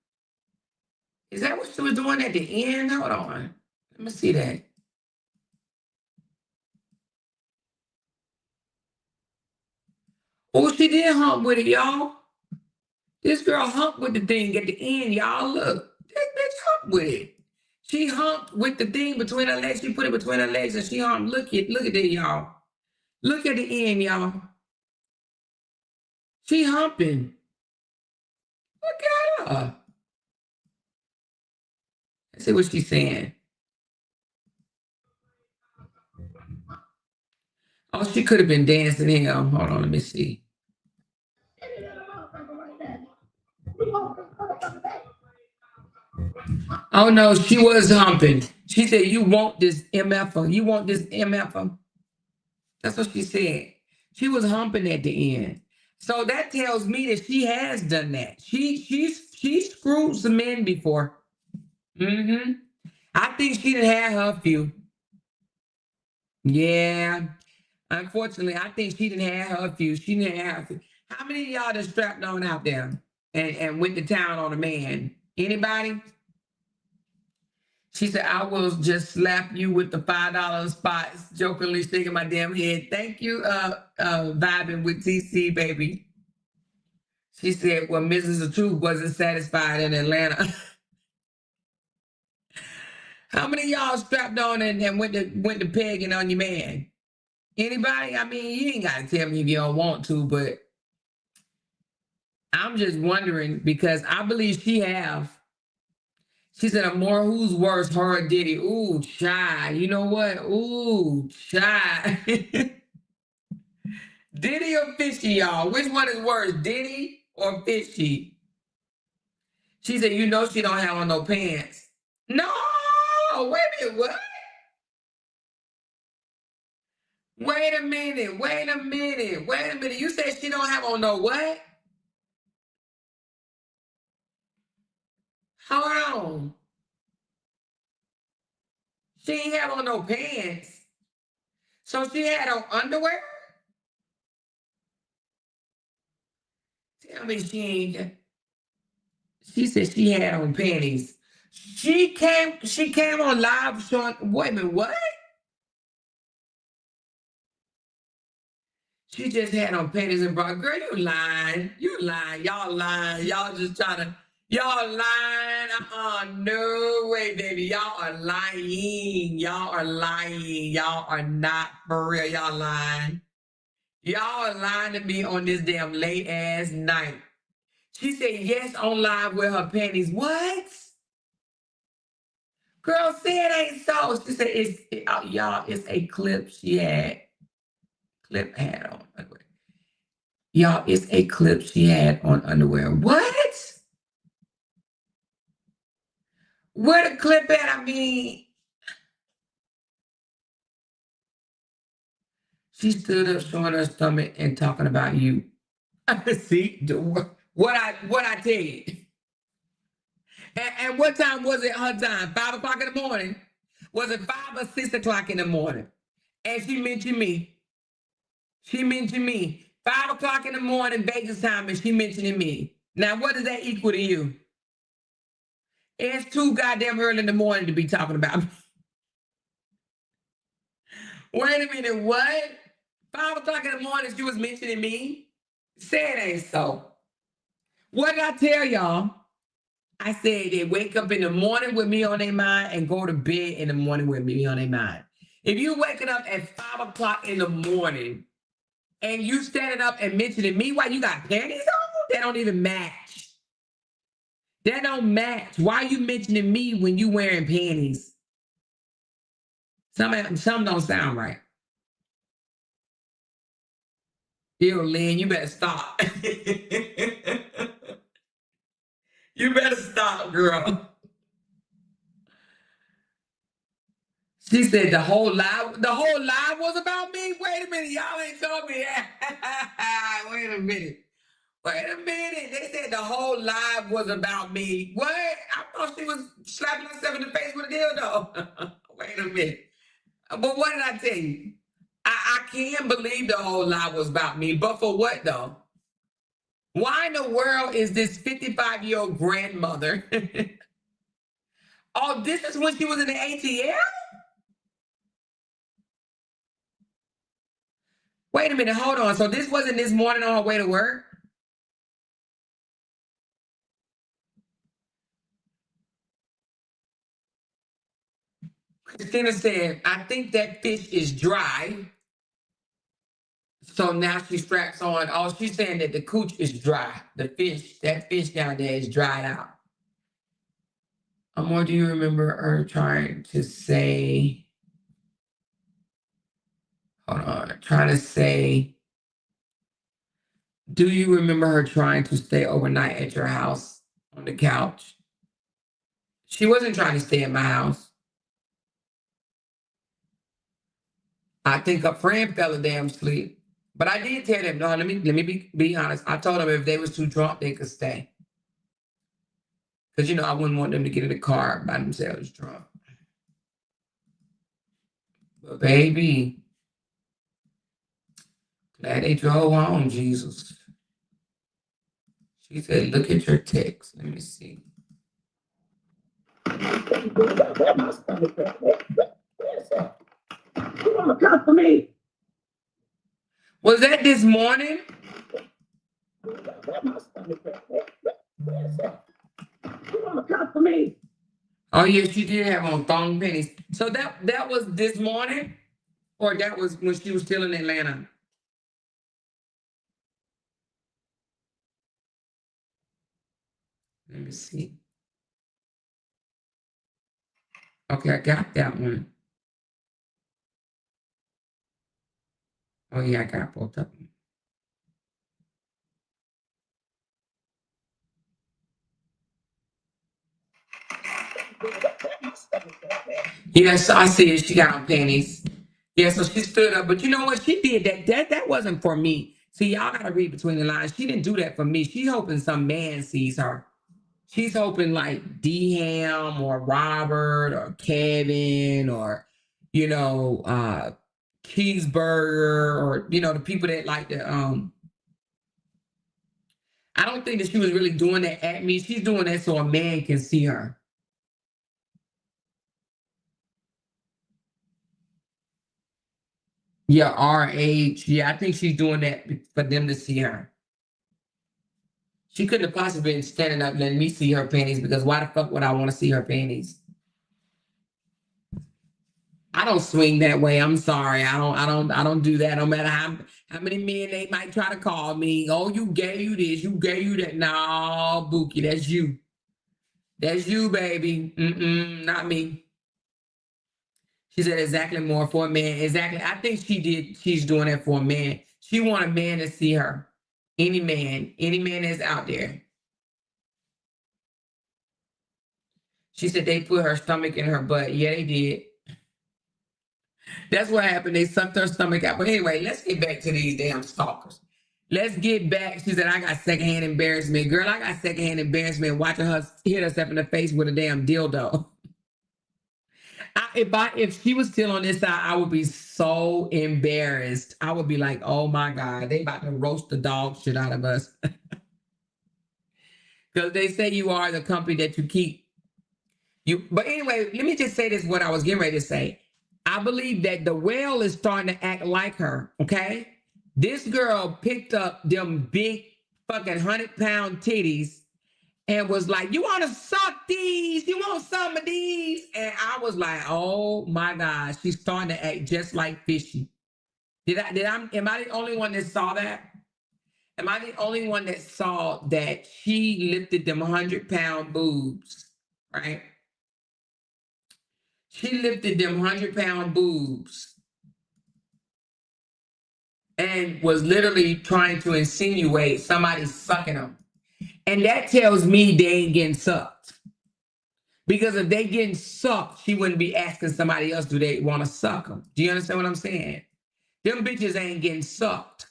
Is that what she was doing at the end? Hold on. Let me see that. Oh, she did hump with it, y'all. This girl humped with the thing at the end, y'all. Look, this bitch humped with it. She humped with the thing between her legs. She put it between her legs and she humped. Look at that, y'all. Look at the end, y'all. She humping. Look at her. Let's see what she's saying. Oh, she could have been dancing here. Hold on, let me see. Oh no, she was humping. She said, you want this MFer. You want this MFer. That's what she said. She was humping at the end. So that tells me that she has done that. She screwed some men before. Mm-hmm. I think she didn't have her few. Yeah. Unfortunately, I think she didn't have her few. She didn't have a few. How many of y'all just strapped on out there and went to town on a man? Anybody? She said, I will just slap you with the $5 spots, jokingly shaking my damn head. Thank you, vibing with TC, baby. She said, well, Mrs. The Truth wasn't satisfied in Atlanta. How many of y'all strapped on and went to pegging on your man? Anybody? I mean, you ain't got to tell me if you don't want to, but I'm just wondering because I believe she have. She said, "More who's worse, her or Diddy?" Ooh, shy. You know what? Ooh, shy. Diddy or Fishy, y'all? Which one is worse, Diddy or Fishy? She said, "You know she don't have on no pants." No, wait a minute. What? Wait a minute. Wait a minute. Wait a minute. You said she don't have on no what? Hold on. She ain't have on no pants. So she had on underwear? Tell me she ain't. She said she had on panties. She came on live showing. Wait a minute, what? She just had on panties and bra. Girl, you lying. You lying. Y'all lying. Y'all just trying to. Y'all lying. No way, baby. Y'all are lying. Y'all are lying. Y'all are not for real. Y'all lying. Y'all are lying to me on this damn late ass night. She said yes on live with her panties. What? Girl, say it ain't so. She said y'all, it's a clip she had. Clip had on. Y'all, it's a clip she had on underwear. What? Where the clip at? I mean, she stood up showing her stomach and talking about you. See, what I tell you. And what time was it her time? 5 o'clock in the morning? Was it 5 or 6 o'clock in the morning? And she mentioned me. She mentioned me. 5 o'clock in the morning, Vegas time, and she mentioning me. Now, what does that equal to you? It's too goddamn early in the morning to be talking about me. Wait a minute, what? 5 o'clock in the morning, she was mentioning me? Say it ain't so. What did I tell y'all? I said they wake up in the morning with me on their mind and go to bed in the morning with me on their mind. If you waking up at 5 o'clock in the morning and you standing up and mentioning me while you got panties on, that don't even match. That don't match. Why are you mentioning me when you wearing panties? Some don't sound right. Ew, Lynn, you better stop. You better stop, girl. She said the whole live was about me. Wait a minute, y'all ain't told me that. Wait a minute. They said the whole live was about me. What? I thought she was slapping herself in the face with a dildo. Wait a minute. But what did I tell you? I can't believe the whole live was about me. But for what though? Why in the world is this 55-year-old grandmother? Oh, this is when she was in the ATL? Wait a minute, hold on. So this wasn't this morning on her way to work? Christina said, I think that fish is dry. So now she straps on. Oh, she's saying that the cooch is dry. That fish down there is dried out. Amor, do you remember her trying to say, hold on, trying to say, do you remember her trying to stay overnight at your house on the couch? She wasn't trying to stay at my house. I think a friend fell a damn asleep. But I did tell them, no, let me be honest. I told them if they was too drunk, they could stay. Because, I wouldn't want them to get in the car by themselves drunk. But baby, glad they drove home, Jesus. She said, look at your text. Let me see. You want to come for me? Was that this morning? You want to come for me? Oh, yeah, she did have on thong pennies. So that was this morning? Or that was when she was still in Atlanta? Let me see. Okay, I got that one. Oh, yeah, I got both of them. Yes, I see it. She got on panties. Yeah, so she stood up. But you know what? She did that wasn't for me. See, y'all got to read between the lines. She didn't do that for me. She's hoping some man sees her. She's hoping like D-Ham or Robert or Kevin or, Cheeseburger or, the people that like to, I don't think that she was really doing that at me. She's doing that so a man can see her. Yeah, RH. Yeah, I think she's doing that for them to see her. She couldn't have possibly been standing up letting me see her panties because why the fuck would I want to see her panties? I don't swing that way. I'm sorry. I don't do that. No matter how many men they might try to call me. Oh, you gay, you this, you gay, you that. No, Bookie, that's you. That's you, baby. Not me. She said exactly more for a man. Exactly. I think she's doing that for a man. She want a man to see her. Any man that's out there. She said they put her stomach in her butt. Yeah, they did. That's what happened. They sucked her stomach out. But anyway, let's get back to these damn stalkers. Let's get back. She said, I got secondhand embarrassment. Girl, I got secondhand embarrassment watching her hit herself in the face with a damn dildo. If she was still on this side, I would be so embarrassed. I would be like, oh my God, they about to roast the dog shit out of us. Because they say you are the company that you keep. But anyway, let me just say this, what I was getting ready to say. I believe that the whale is starting to act like her, okay? This girl picked up them big fucking 100-pound titties and was like, you want to suck these? You want some of these? And I was like, oh my gosh, she's starting to act just like Fishy. Am I the only one that saw that? Am I the only one that saw that she lifted them 100-pound boobs, right? She lifted them 100-pound boobs and was literally trying to insinuate somebody's sucking them. And that tells me they ain't getting sucked. Because if they getting sucked, she wouldn't be asking somebody else, do they want to suck them? Do you understand what I'm saying? Them bitches ain't getting sucked.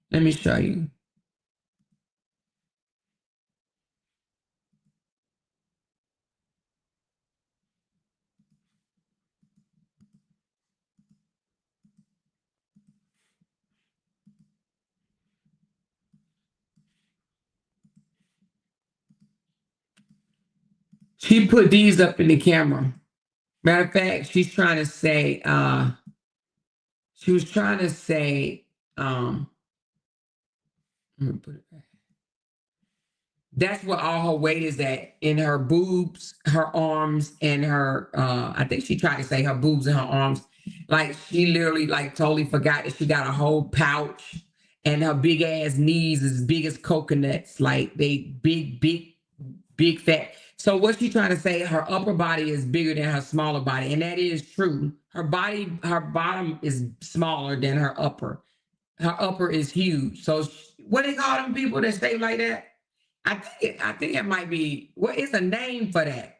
Let me show you. She put these up in the camera. Matter of fact, she's trying to say, she was trying to say, let me put it back. That's what all her weight is at, in her boobs, her arms, and her, I think she tried to say her boobs and her arms. Like she literally like totally forgot that she got a whole pouch and her big ass knees is as big as coconuts. Like they big fat. So what's she trying to say? Her upper body is bigger than her smaller body. And that is true. Her bottom is smaller than her upper. Her upper is huge. So what they call them people that stay like that? I think it might be, what is a name for that?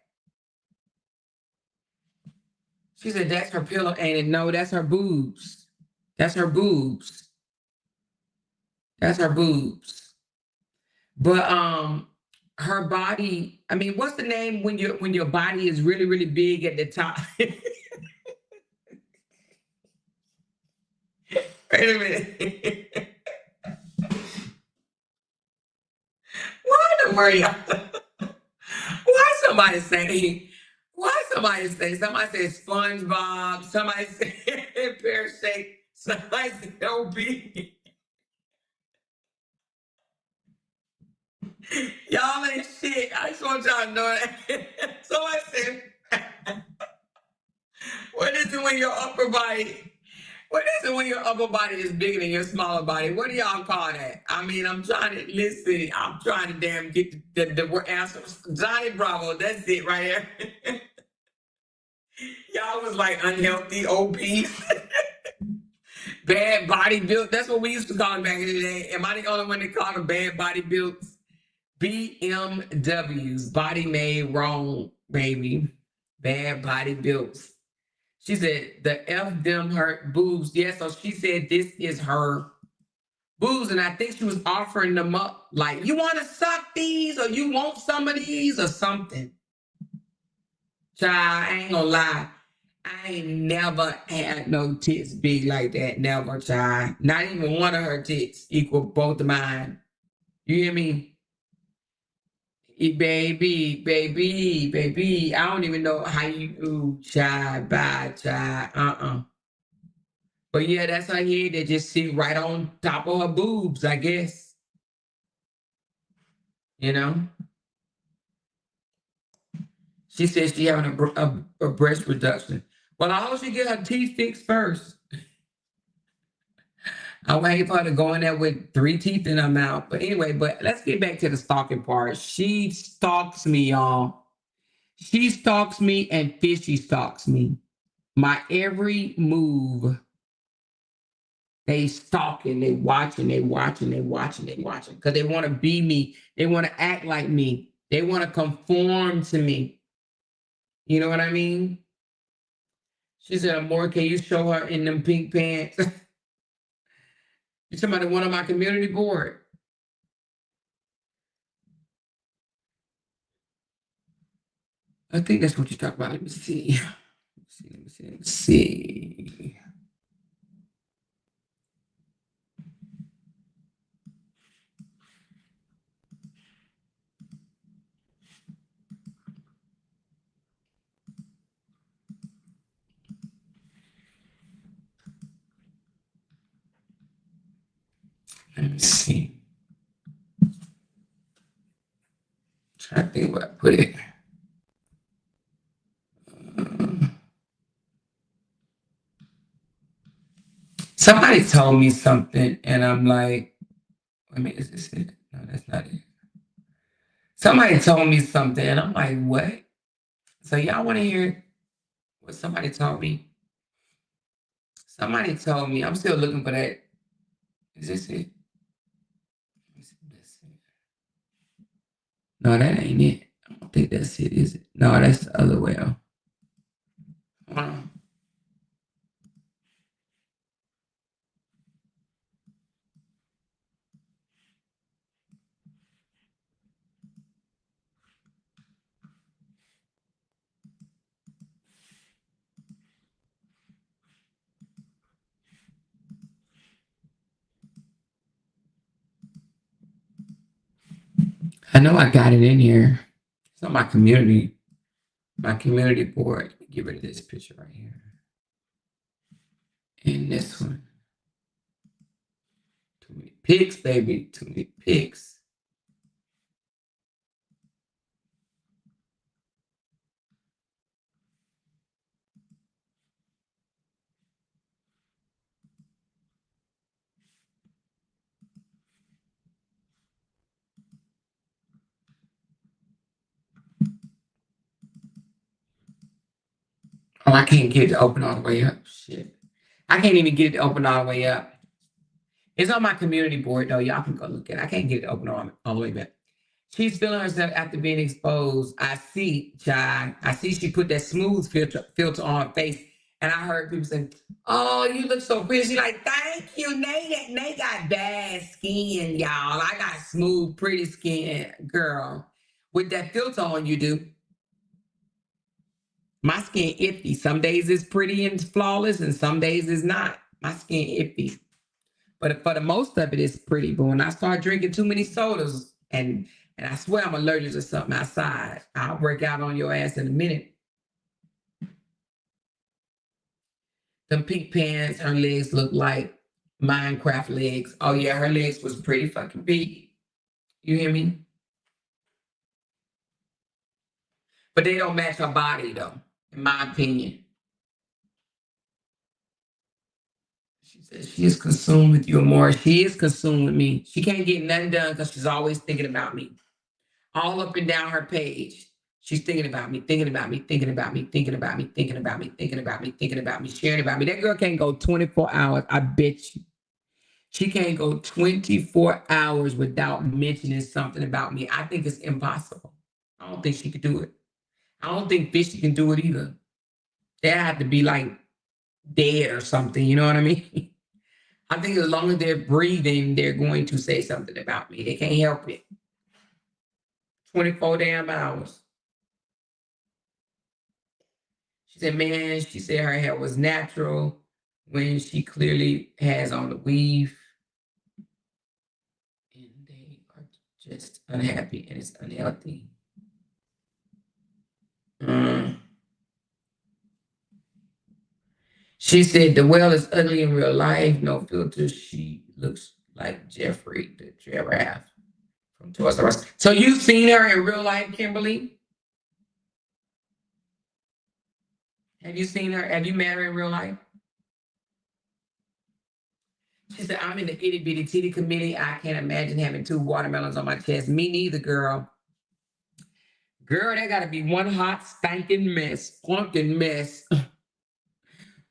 She said, that's her pillow, ain't it? No, that's her boobs. That's her boobs. That's her boobs. But her body, I mean, what's the name when your body is really, really big at the top? Wait a minute. Why the worry? Why somebody say somebody said SpongeBob, somebody said pear shake, somebody said OB. Y'all ain't shit. I just want y'all to know that. Somebody said, what is it when your upper body? What is it when your upper body is bigger than your smaller body? What do y'all call that? I mean, I'm trying to listen. I'm trying to damn get the answer. Johnny Bravo, that's it right here. Y'all was like unhealthy, obese, bad body built. That's what we used to call them back in the day. Am I the only one that called them bad body builds? BMWs, body made wrong, baby. Bad body builds. She said, the F them hurt boobs. Yeah, so she said this is her boobs. And I think she was offering them up like, you want to suck these or you want some of these or something. Child, I ain't gonna lie. I ain't never had no tits big like that. Never, child. Not even one of her tits equal both of mine. You hear me? Baby. I don't even know how you do, child, bye, child. But yeah, that's her head that just sit right on top of her boobs, I guess. You know? She says she having a breast reduction. Well, I hope she get her teeth fixed first. I'm waiting for her to go in there with 3 teeth in her mouth. But anyway, let's get back to the stalking part. She stalks me, y'all. She stalks me and Fishy stalks me. My every move, they stalking, they watching, because they want to be me. They want to act like me. They want to conform to me. You know what I mean? She said, Amor, can you show her in them pink pants? You're talking about the one on my community board. I think that's what you talk about. Let me see. Let me see. Let me see. Trying to think where I put it. Somebody told me something, and I'm like, I mean, is this it? No, that's not it. Somebody told me something, and I'm like, what? So y'all want to hear what somebody told me? Somebody told me, I'm still looking for that. Is this it? No, that ain't it. I don't think that's it, is it? No, that's the other way. I know I got it in here. It's on my community board. Get rid of this picture right here. And this one. Too many pics, baby. Too many pics. Oh, I can't get it to open all the way up. Shit. I can't even get it to open all the way up. It's on my community board, though. Y'all can go look at it. I can't get it to open all the way back. She's feeling herself after being exposed. I see, Jai. I see she put that smooth filter on her face. And I heard people say, oh, you look so pretty. She's like, thank you. They got bad skin, y'all. I got smooth, pretty skin, girl. With that filter on, you do. My skin iffy. Some days it's pretty and flawless, and some days it's not. My skin iffy. But for the most of it, it's pretty. But when I start drinking too many sodas, and I swear I'm allergic to something outside, I'll break out on your ass in a minute. Them pink pants, her legs look like Minecraft legs. Oh yeah, her legs was pretty fucking big. You hear me? But they don't match her body though, in my opinion. She says she is consumed with you more. She is consumed with me. She can't get nothing done because she's always thinking about me. All up and down her page. She's thinking about me, thinking about me, thinking about me, thinking about me, thinking about me, thinking about me, thinking about me, sharing about me. That girl can't go 24 hours. I bet you. She can't go 24 hours without mentioning something about me. I think it's impossible. I don't think she could do it. I don't think Fishy can do it either. They have to be like dead or something. You know what I mean? I think as long as they're breathing, they're going to say something about me. They can't help it. 24 damn hours. She said, man, she said her hair was natural when she clearly has on the weave. And they are just unhappy and it's unhealthy. She said the well is ugly in real life, no filter. She looks like Jeffrey the giraffe from Toys R Us. So you've seen her in real life, Kimberly? Have you seen her? Have you met her in real life? She said, I'm in the itty bitty titty committee. I can't imagine having 2 watermelons on my chest. Me neither, girl. Girl, that got to be one hot, stinking mess, funkin' mess.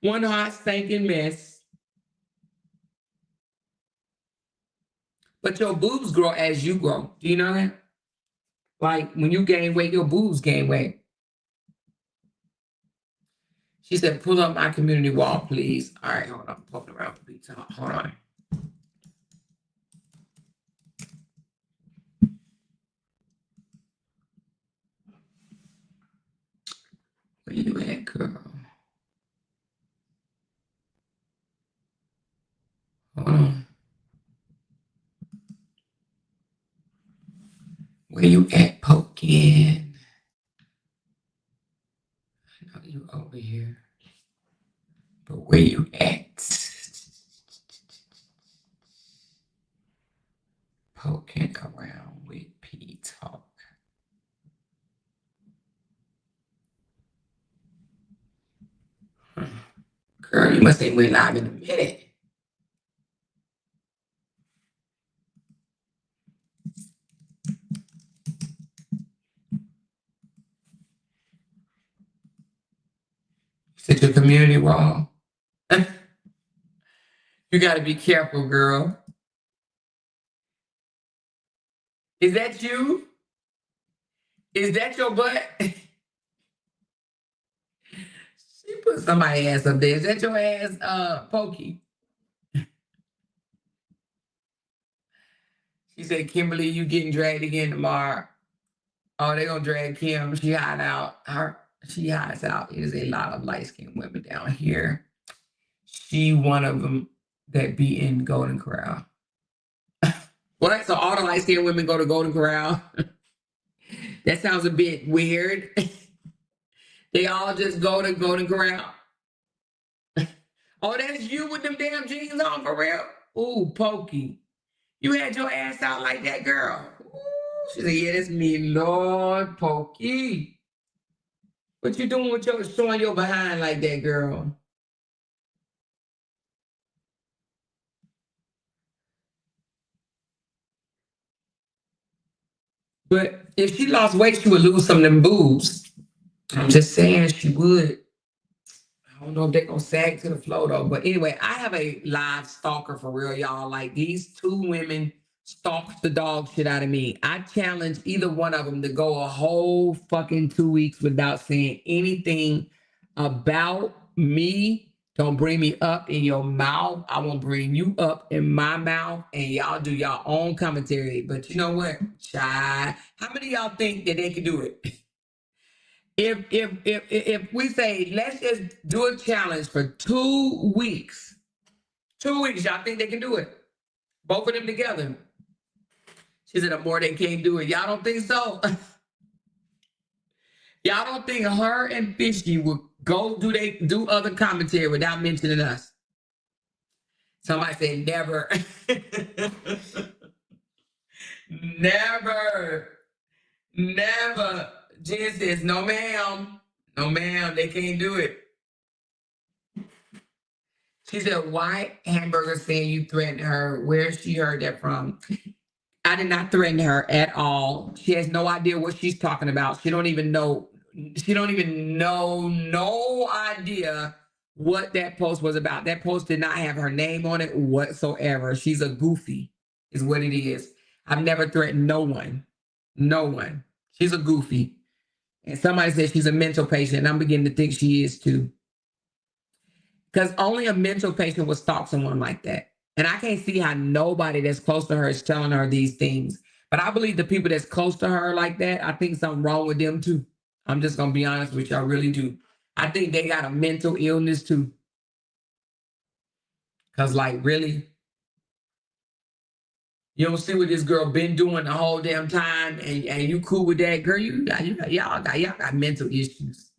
One hot stinking mess. But your boobs grow as you grow. Do you know that? Like when you gain weight, your boobs gain weight. She said, pull up my community wall, please. All right, hold on. Poking around for pizza. Hold on. Where you at, girl? Hold on. Where you at, Pokin? I know you over here. But where you at? Poking around with P Talk. Girl, you must ain't went live in a minute. Said your community wall. You got to be careful, girl. Is that you? Is that your butt? She put somebody's ass up there. Is that your ass, Pokey? She said, Kimberly, you getting dragged again tomorrow. Oh, they gonna drag Kim. She hides out. She hides out. There's a lot of light-skinned women down here. She one of them that be in Golden Corral. What? So all the light-skinned women go to Golden Corral? That sounds a bit weird. They all just go to Golden Corral. Oh, that's you with them damn jeans on for real? Ooh, Pokey. You had your ass out like that, girl. Ooh, she said, yeah, that's me, Lord Pokey. What you doing with your showing your behind like that, girl? But if she lost weight, she would lose some of them boobs. I'm just saying she would. I don't know if they're gonna sag to the floor though. But anyway, I have a live stalker for real, y'all. Like these two women stalked the dog shit out of me. I challenge either one of them to go a whole fucking 2 weeks without saying anything about me. Don't bring me up in your mouth. I won't bring you up in my mouth, and y'all do your own commentary. But you know what, child? How many of y'all think that they can do it? If we say let's just do a challenge for 2 weeks, 2 weeks, y'all think they can do it? Both of them together. She said, the more they can't do it. Y'all don't think so? Y'all don't think her and Fishy would go do other commentary without mentioning us? Somebody said never. Never. Never. Jen says, no, ma'am. No, ma'am, they can't do it. She said, why Hamburger saying you threatened her? Where she heard that from? I did not threaten her at all. She has no idea what she's talking about. She don't even know. She don't even know. No idea what that post was about. That post did not have her name on it whatsoever. She's a goofy, is what it is. I've never threatened no one. No one. She's a goofy. And somebody said she's a mental patient, and I'm beginning to think she is too. Because only a mental patient would stalk someone like that. And I can't see how nobody that's close to her is telling her these things. But I believe the people that's close to her like that, I think something wrong with them too. I'm just going to be honest with you. I really do. I think they got a mental illness too. Because like, really? You don't see what this girl been doing the whole damn time, and you cool with that? Girl, y'all got mental issues.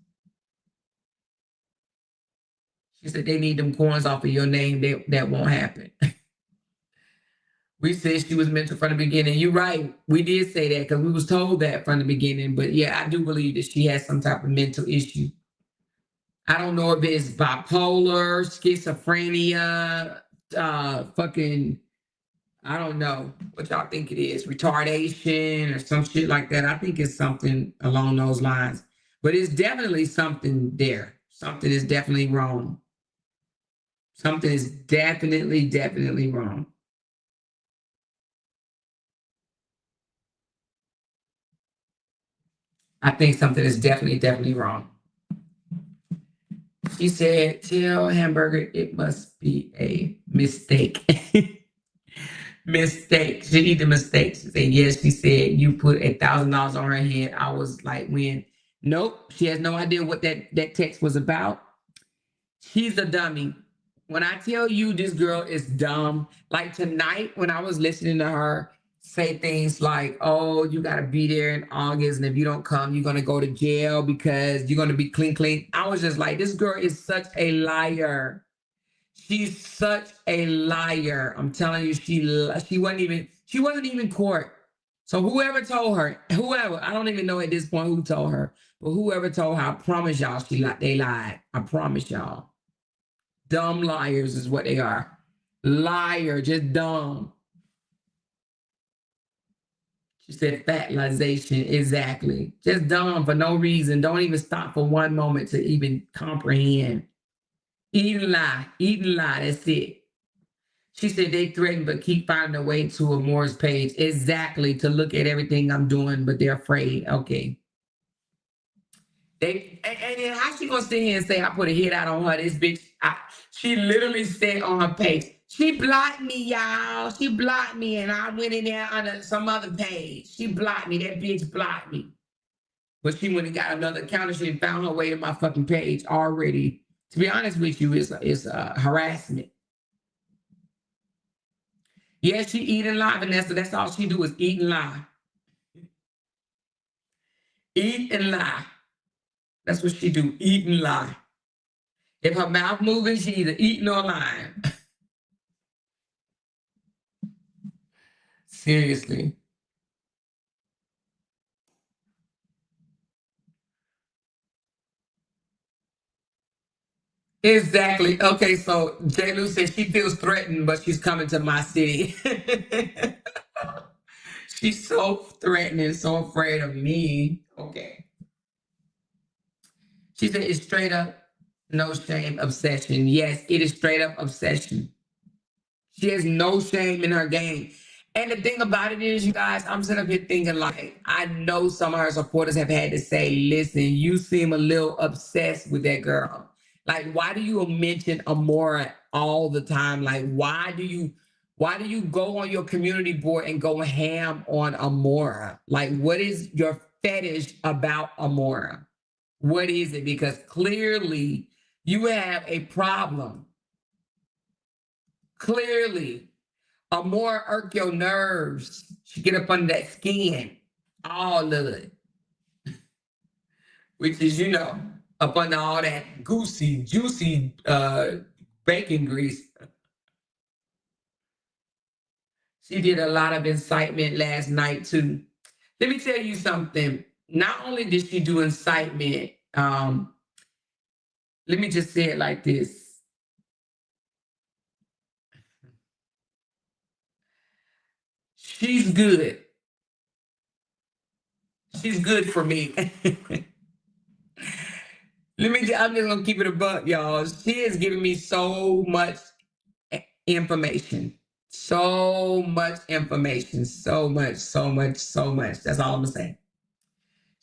She said they need them coins off of your name. That won't happen. We said she was mental from the beginning. You're right. We did say that because we was told that from the beginning. But yeah, I do believe that she has some type of mental issue. I don't know if it's bipolar, schizophrenia, I don't know what y'all think it is, retardation or some shit like that. I think it's something along those lines. But it's definitely something there. Something is definitely wrong. Something is definitely wrong. I think something is definitely wrong. She said, tell Hamburger it must be a mistake. Mistake. She need the mistake. She said, yes, she said you put $1,000 on her head. I was like, when? Nope. She has no idea what that text was about. She's a dummy. When I tell you this girl is dumb, like tonight when I was listening to her say things like, oh, you got to be there in August. And if you don't come, you're going to go to jail because you're going to be clean. I was just like, this girl is such a liar. She's such a liar. I'm telling you, she wasn't even court. So whoever told her, I don't even know at this point who told her, but whoever told her, I promise y'all, they lied. I promise y'all. Dumb liars is what they are. Liar, just dumb. She said fatalization, exactly. Just dumb for no reason. Don't even stop for one moment to even comprehend. Eat and lie, that's it. She said they threaten but keep finding a way to a Moore's page. Exactly, to look at everything I'm doing, but they're afraid. Okay. And then how she gonna sit here and say I put a hit out on her? This bitch, she literally said on her page, she blocked me, y'all. She blocked me, and I went in there on some other page. She blocked me. That bitch blocked me. But she went and got another account, and she found her way to my fucking page already. To be honest with you, it's harassment. Yeah, she eat and lie, Vanessa. That's all she do is eat and lie. Eat and lie. That's what she do, eat and lie. If her mouth moving, she either eating or lying. Seriously. Exactly. Okay, so J. Lou says she feels threatened, but she's coming to my city. She's so threatening, so afraid of me. Okay. She said it's straight up no shame obsession. Yes, it is straight up obsession. She has no shame in her game. And the thing about it is, you guys, I'm sitting up here thinking, like, I know some of her supporters have had to say, listen, you seem a little obsessed with that girl. Like, why do you mention Amora all the time? Like, why do you go on your community board and go ham on Amora? Like, what is your fetish about Amora? What is it? Because clearly you have a problem. Clearly, Amora irk your nerves. She get up under that skin, all of it, which is, up under all that goosey, juicy bacon grease. She did a lot of incitement last night too. Let me tell you something. Not only did she do incitement, let me just say it like this. She's good. She's good for me. I'm just gonna keep it a buck, y'all. She is giving me so much information. So much information. So much. That's all I'm gonna say.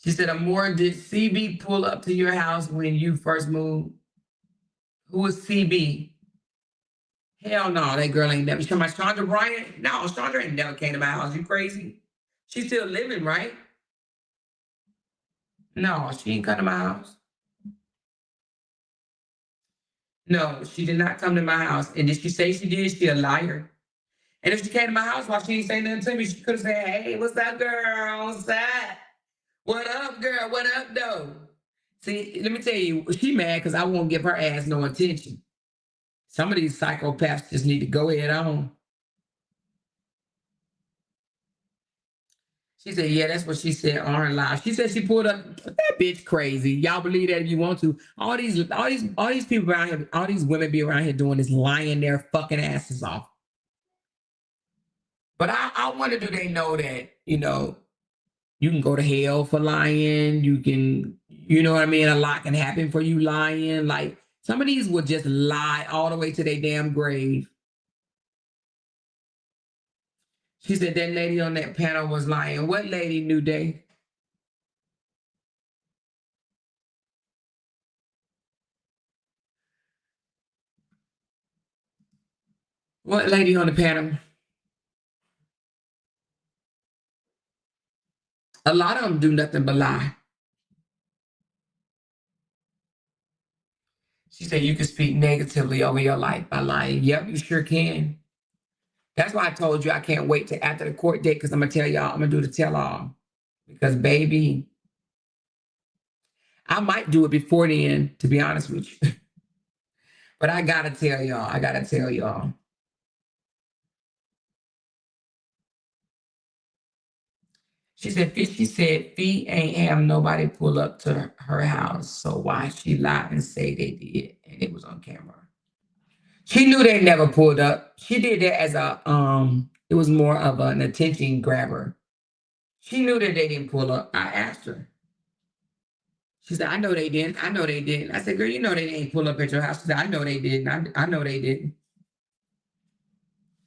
She said, Amora, did CB pull up to your house when you first moved? Who was CB? Hell no, that girl ain't never. You talking about Chandra Bryant? No, Chandra ain't never came to my house. You crazy? She's still living, right? No, she ain't come to my house. No, she did not come to my house. And did she say she did? She a liar. And if she came to my house, why she ain't say nothing to me? She could have said, hey, what's up, girl? What's up? What up, girl? What up, though? See, let me tell you, she mad because I won't give her ass no attention. Some of these psychopaths just need to go head on. She said, yeah, that's what she said on her live. She said she pulled up. That bitch crazy. Y'all believe that if you want to. All these people around here, all these women be around here doing is lying their fucking asses off. But I wonder, do they know that, you can go to hell for lying. You can, you know what I mean? A lot can happen for you lying. Like, Some of these will just lie all the way to their damn grave. She said that lady on that panel was lying. What lady, New Day? What lady on the panel? A lot of them do nothing but lie. She said you can speak negatively over your life by lying. Yep, you sure can. That's why I told you I can't wait till after the court date because I'm going to tell y'all, I'm going to do the tell-all. Because, baby, I might do it before then, to be honest with you. But I got to tell y'all. I got to tell y'all. She said Fee ain't have nobody pull up to her house. So why she lied and say they did? And it was on camera. She knew they never pulled up. She did that as it was more of an attention grabber. She knew that they didn't pull up. I asked her. She said, I know they didn't. I know they didn't. I said, girl, you know they didn't pull up at your house. She said, I know they didn't. I know they didn't.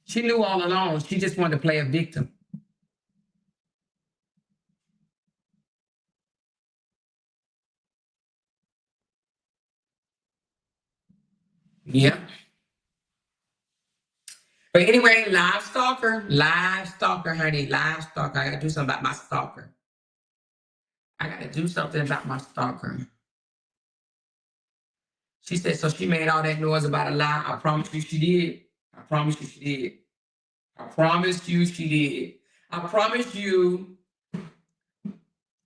She knew all along. She just wanted to play a victim. Yeah. But anyway, live stalker, honey, live stalker. I gotta do something about my stalker. I gotta do something about my stalker. She said, so she made all that noise about a lie. I promise you she did. I promise you she did. I promise you she did. I promise you,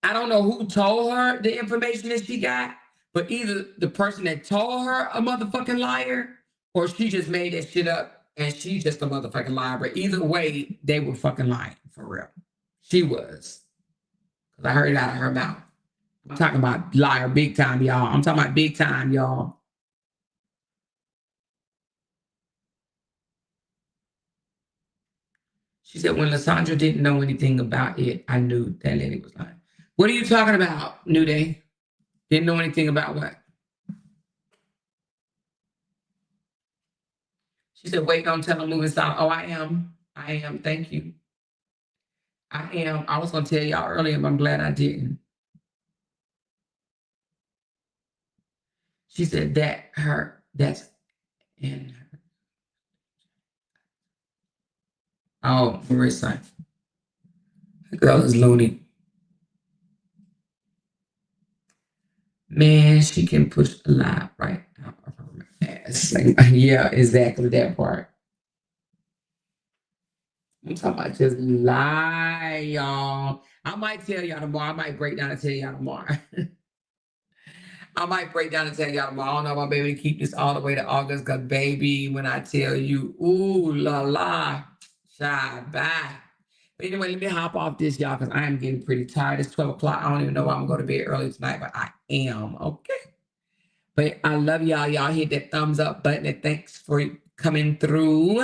I don't know who told her the information that she got, but either the person that told her a motherfucking liar, or she just made that shit up and she's just a motherfucking liar. But either way, they were fucking lying, for real. She was. Because I heard it out of her mouth. I'm talking about liar big time, y'all. I'm talking about big time, y'all. She said, when Lysandra didn't know anything about it, I knew that lady was lying. What are you talking about, New Day? Didn't know anything about what? She said, wait, don't tell them moving style. Oh, I am. I am. Thank you. I am. I was going to tell y'all earlier, but I'm glad I didn't. She said that's in her. Oh, Marissa. The girl is loony. Man, she can push a lie right out of her ass. Yeah, exactly that part. I'm talking about just lie, y'all. I might tell y'all tomorrow. I might break down and tell y'all tomorrow. I might break down and tell y'all tomorrow. I don't know if I'll be able to keep this all the way to August because, baby, when I tell you, ooh la la, shy, bye. But anyway, let me hop off this, y'all, because I am getting pretty tired. It's 12 o'clock. I don't even know why I'm going to bed early tonight, but I am, okay? But I love y'all. Y'all hit that thumbs up button and thanks for coming through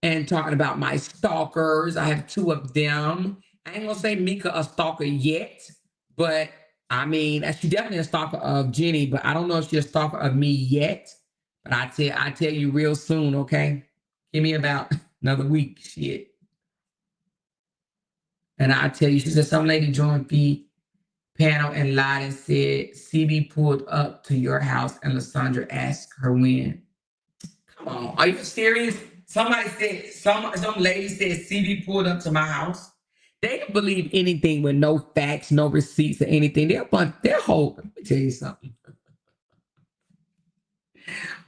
and talking about my stalkers. I have 2 of them. I ain't gonna say Mika a stalker yet, but I mean, she's definitely a stalker of Jenny, but I don't know if she's a stalker of me yet. But I tell you real soon, okay? Give me about another week, shit. And I tell you, she said some lady joined the panel and lied and said CB pulled up to your house and Lysandra asked her when. Come on, are you serious? Somebody said, some lady said CB pulled up to my house. They don't believe anything with no facts, no receipts or anything. They're whole. Let me tell you something.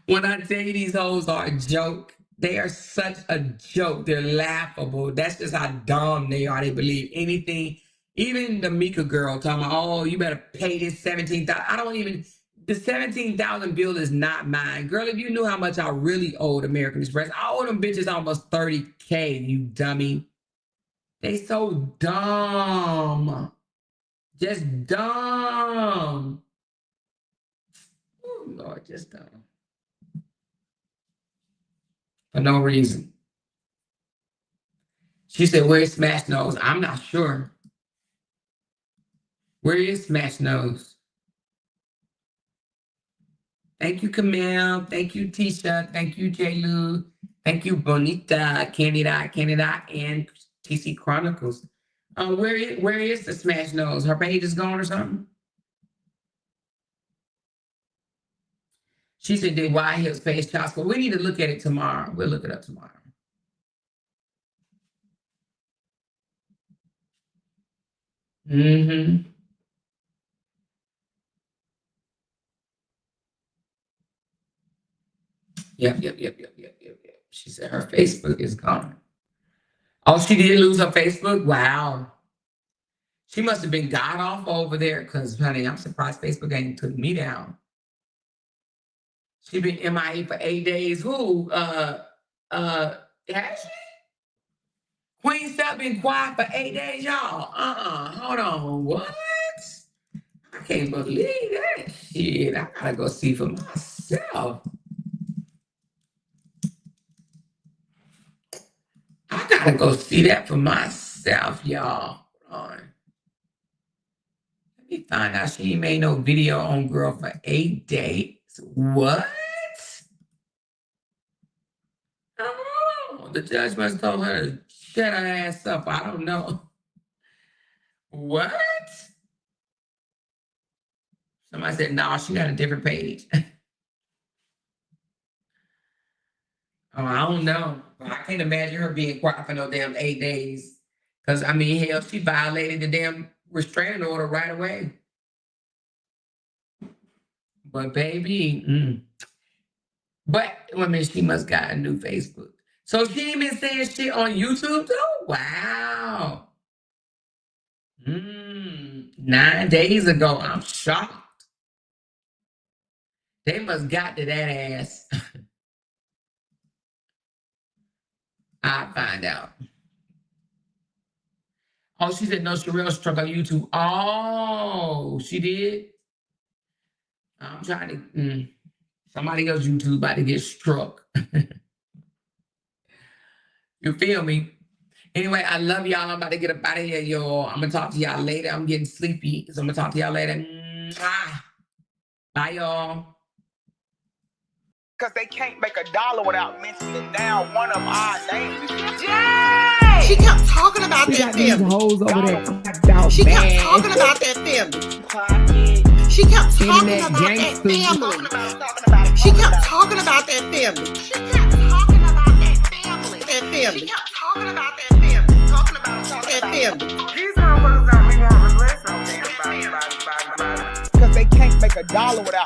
When I tell you these hoes are a joke, they are such a joke. They're laughable. That's just how dumb they are. They believe anything. Even the Mika girl talking about, oh, you better pay this 17,000. I don't even, the 17,000 bill is not mine. Girl, if you knew how much I really owed American Express, I owe them bitches almost 30K, you dummy. They so dumb. Just dumb. Oh, Lord, just dumb. For no reason. She said, where's Smash Nose? I'm not sure. Where is Smash Nose? Thank you, Camille. Thank you, Tisha. Thank you, J. Lou. Thank you, Bonita, Candida, and TC Chronicles. Where is the Smash Nose? Her page is gone or something? She said, did why Hills page child support? We need to look at it tomorrow. We'll look it up tomorrow. Mm-hmm. Yep. She said her Facebook is gone. Oh, she did lose her Facebook? Wow. She must have been god off over there because, honey, I'm surprised Facebook ain't took me down. She been MIA for 8 days. Who? Has she? Queen Step been quiet for 8 days, y'all. Hold on. What? I can't believe that shit. I gotta go see for myself. I gotta go see that for myself, y'all. Hold on. Let me find out she ain't made no video on girl for 8 days. What? Oh, the judge must told her to shut her ass up. I don't know. What? Somebody said, no, she got a different page. Oh, I don't know. I can't imagine her being quiet for no damn 8 days. Because, I mean, hell, she violated the damn restraining order right away. But, baby, But, I mean, she must got a new Facebook. So she ain't been saying shit on YouTube, too? Wow. 9 days ago, I'm shocked. They must got to that ass. I'll find out. Oh, she said no, Sherelle struck on YouTube. Oh, she did? I'm trying to, somebody else YouTube about to get struck. You feel me? Anyway, I love y'all. I'm about to get up out of here, y'all. I'm going to talk to y'all later. I'm getting sleepy, so I'm going to talk to y'all later. Bye, y'all. Because they can't make $1 without mentioning down one of our names. Yay! She kept talking about that family. Hoes over there. She kept talking about that family. She kept talking about that family. She kept talking about that family. She kept talking about that family. That family. She kept talking about that family. Talking about that family. These motherfuckers don't be wanting to listen on damn body. Because they can't make $1 without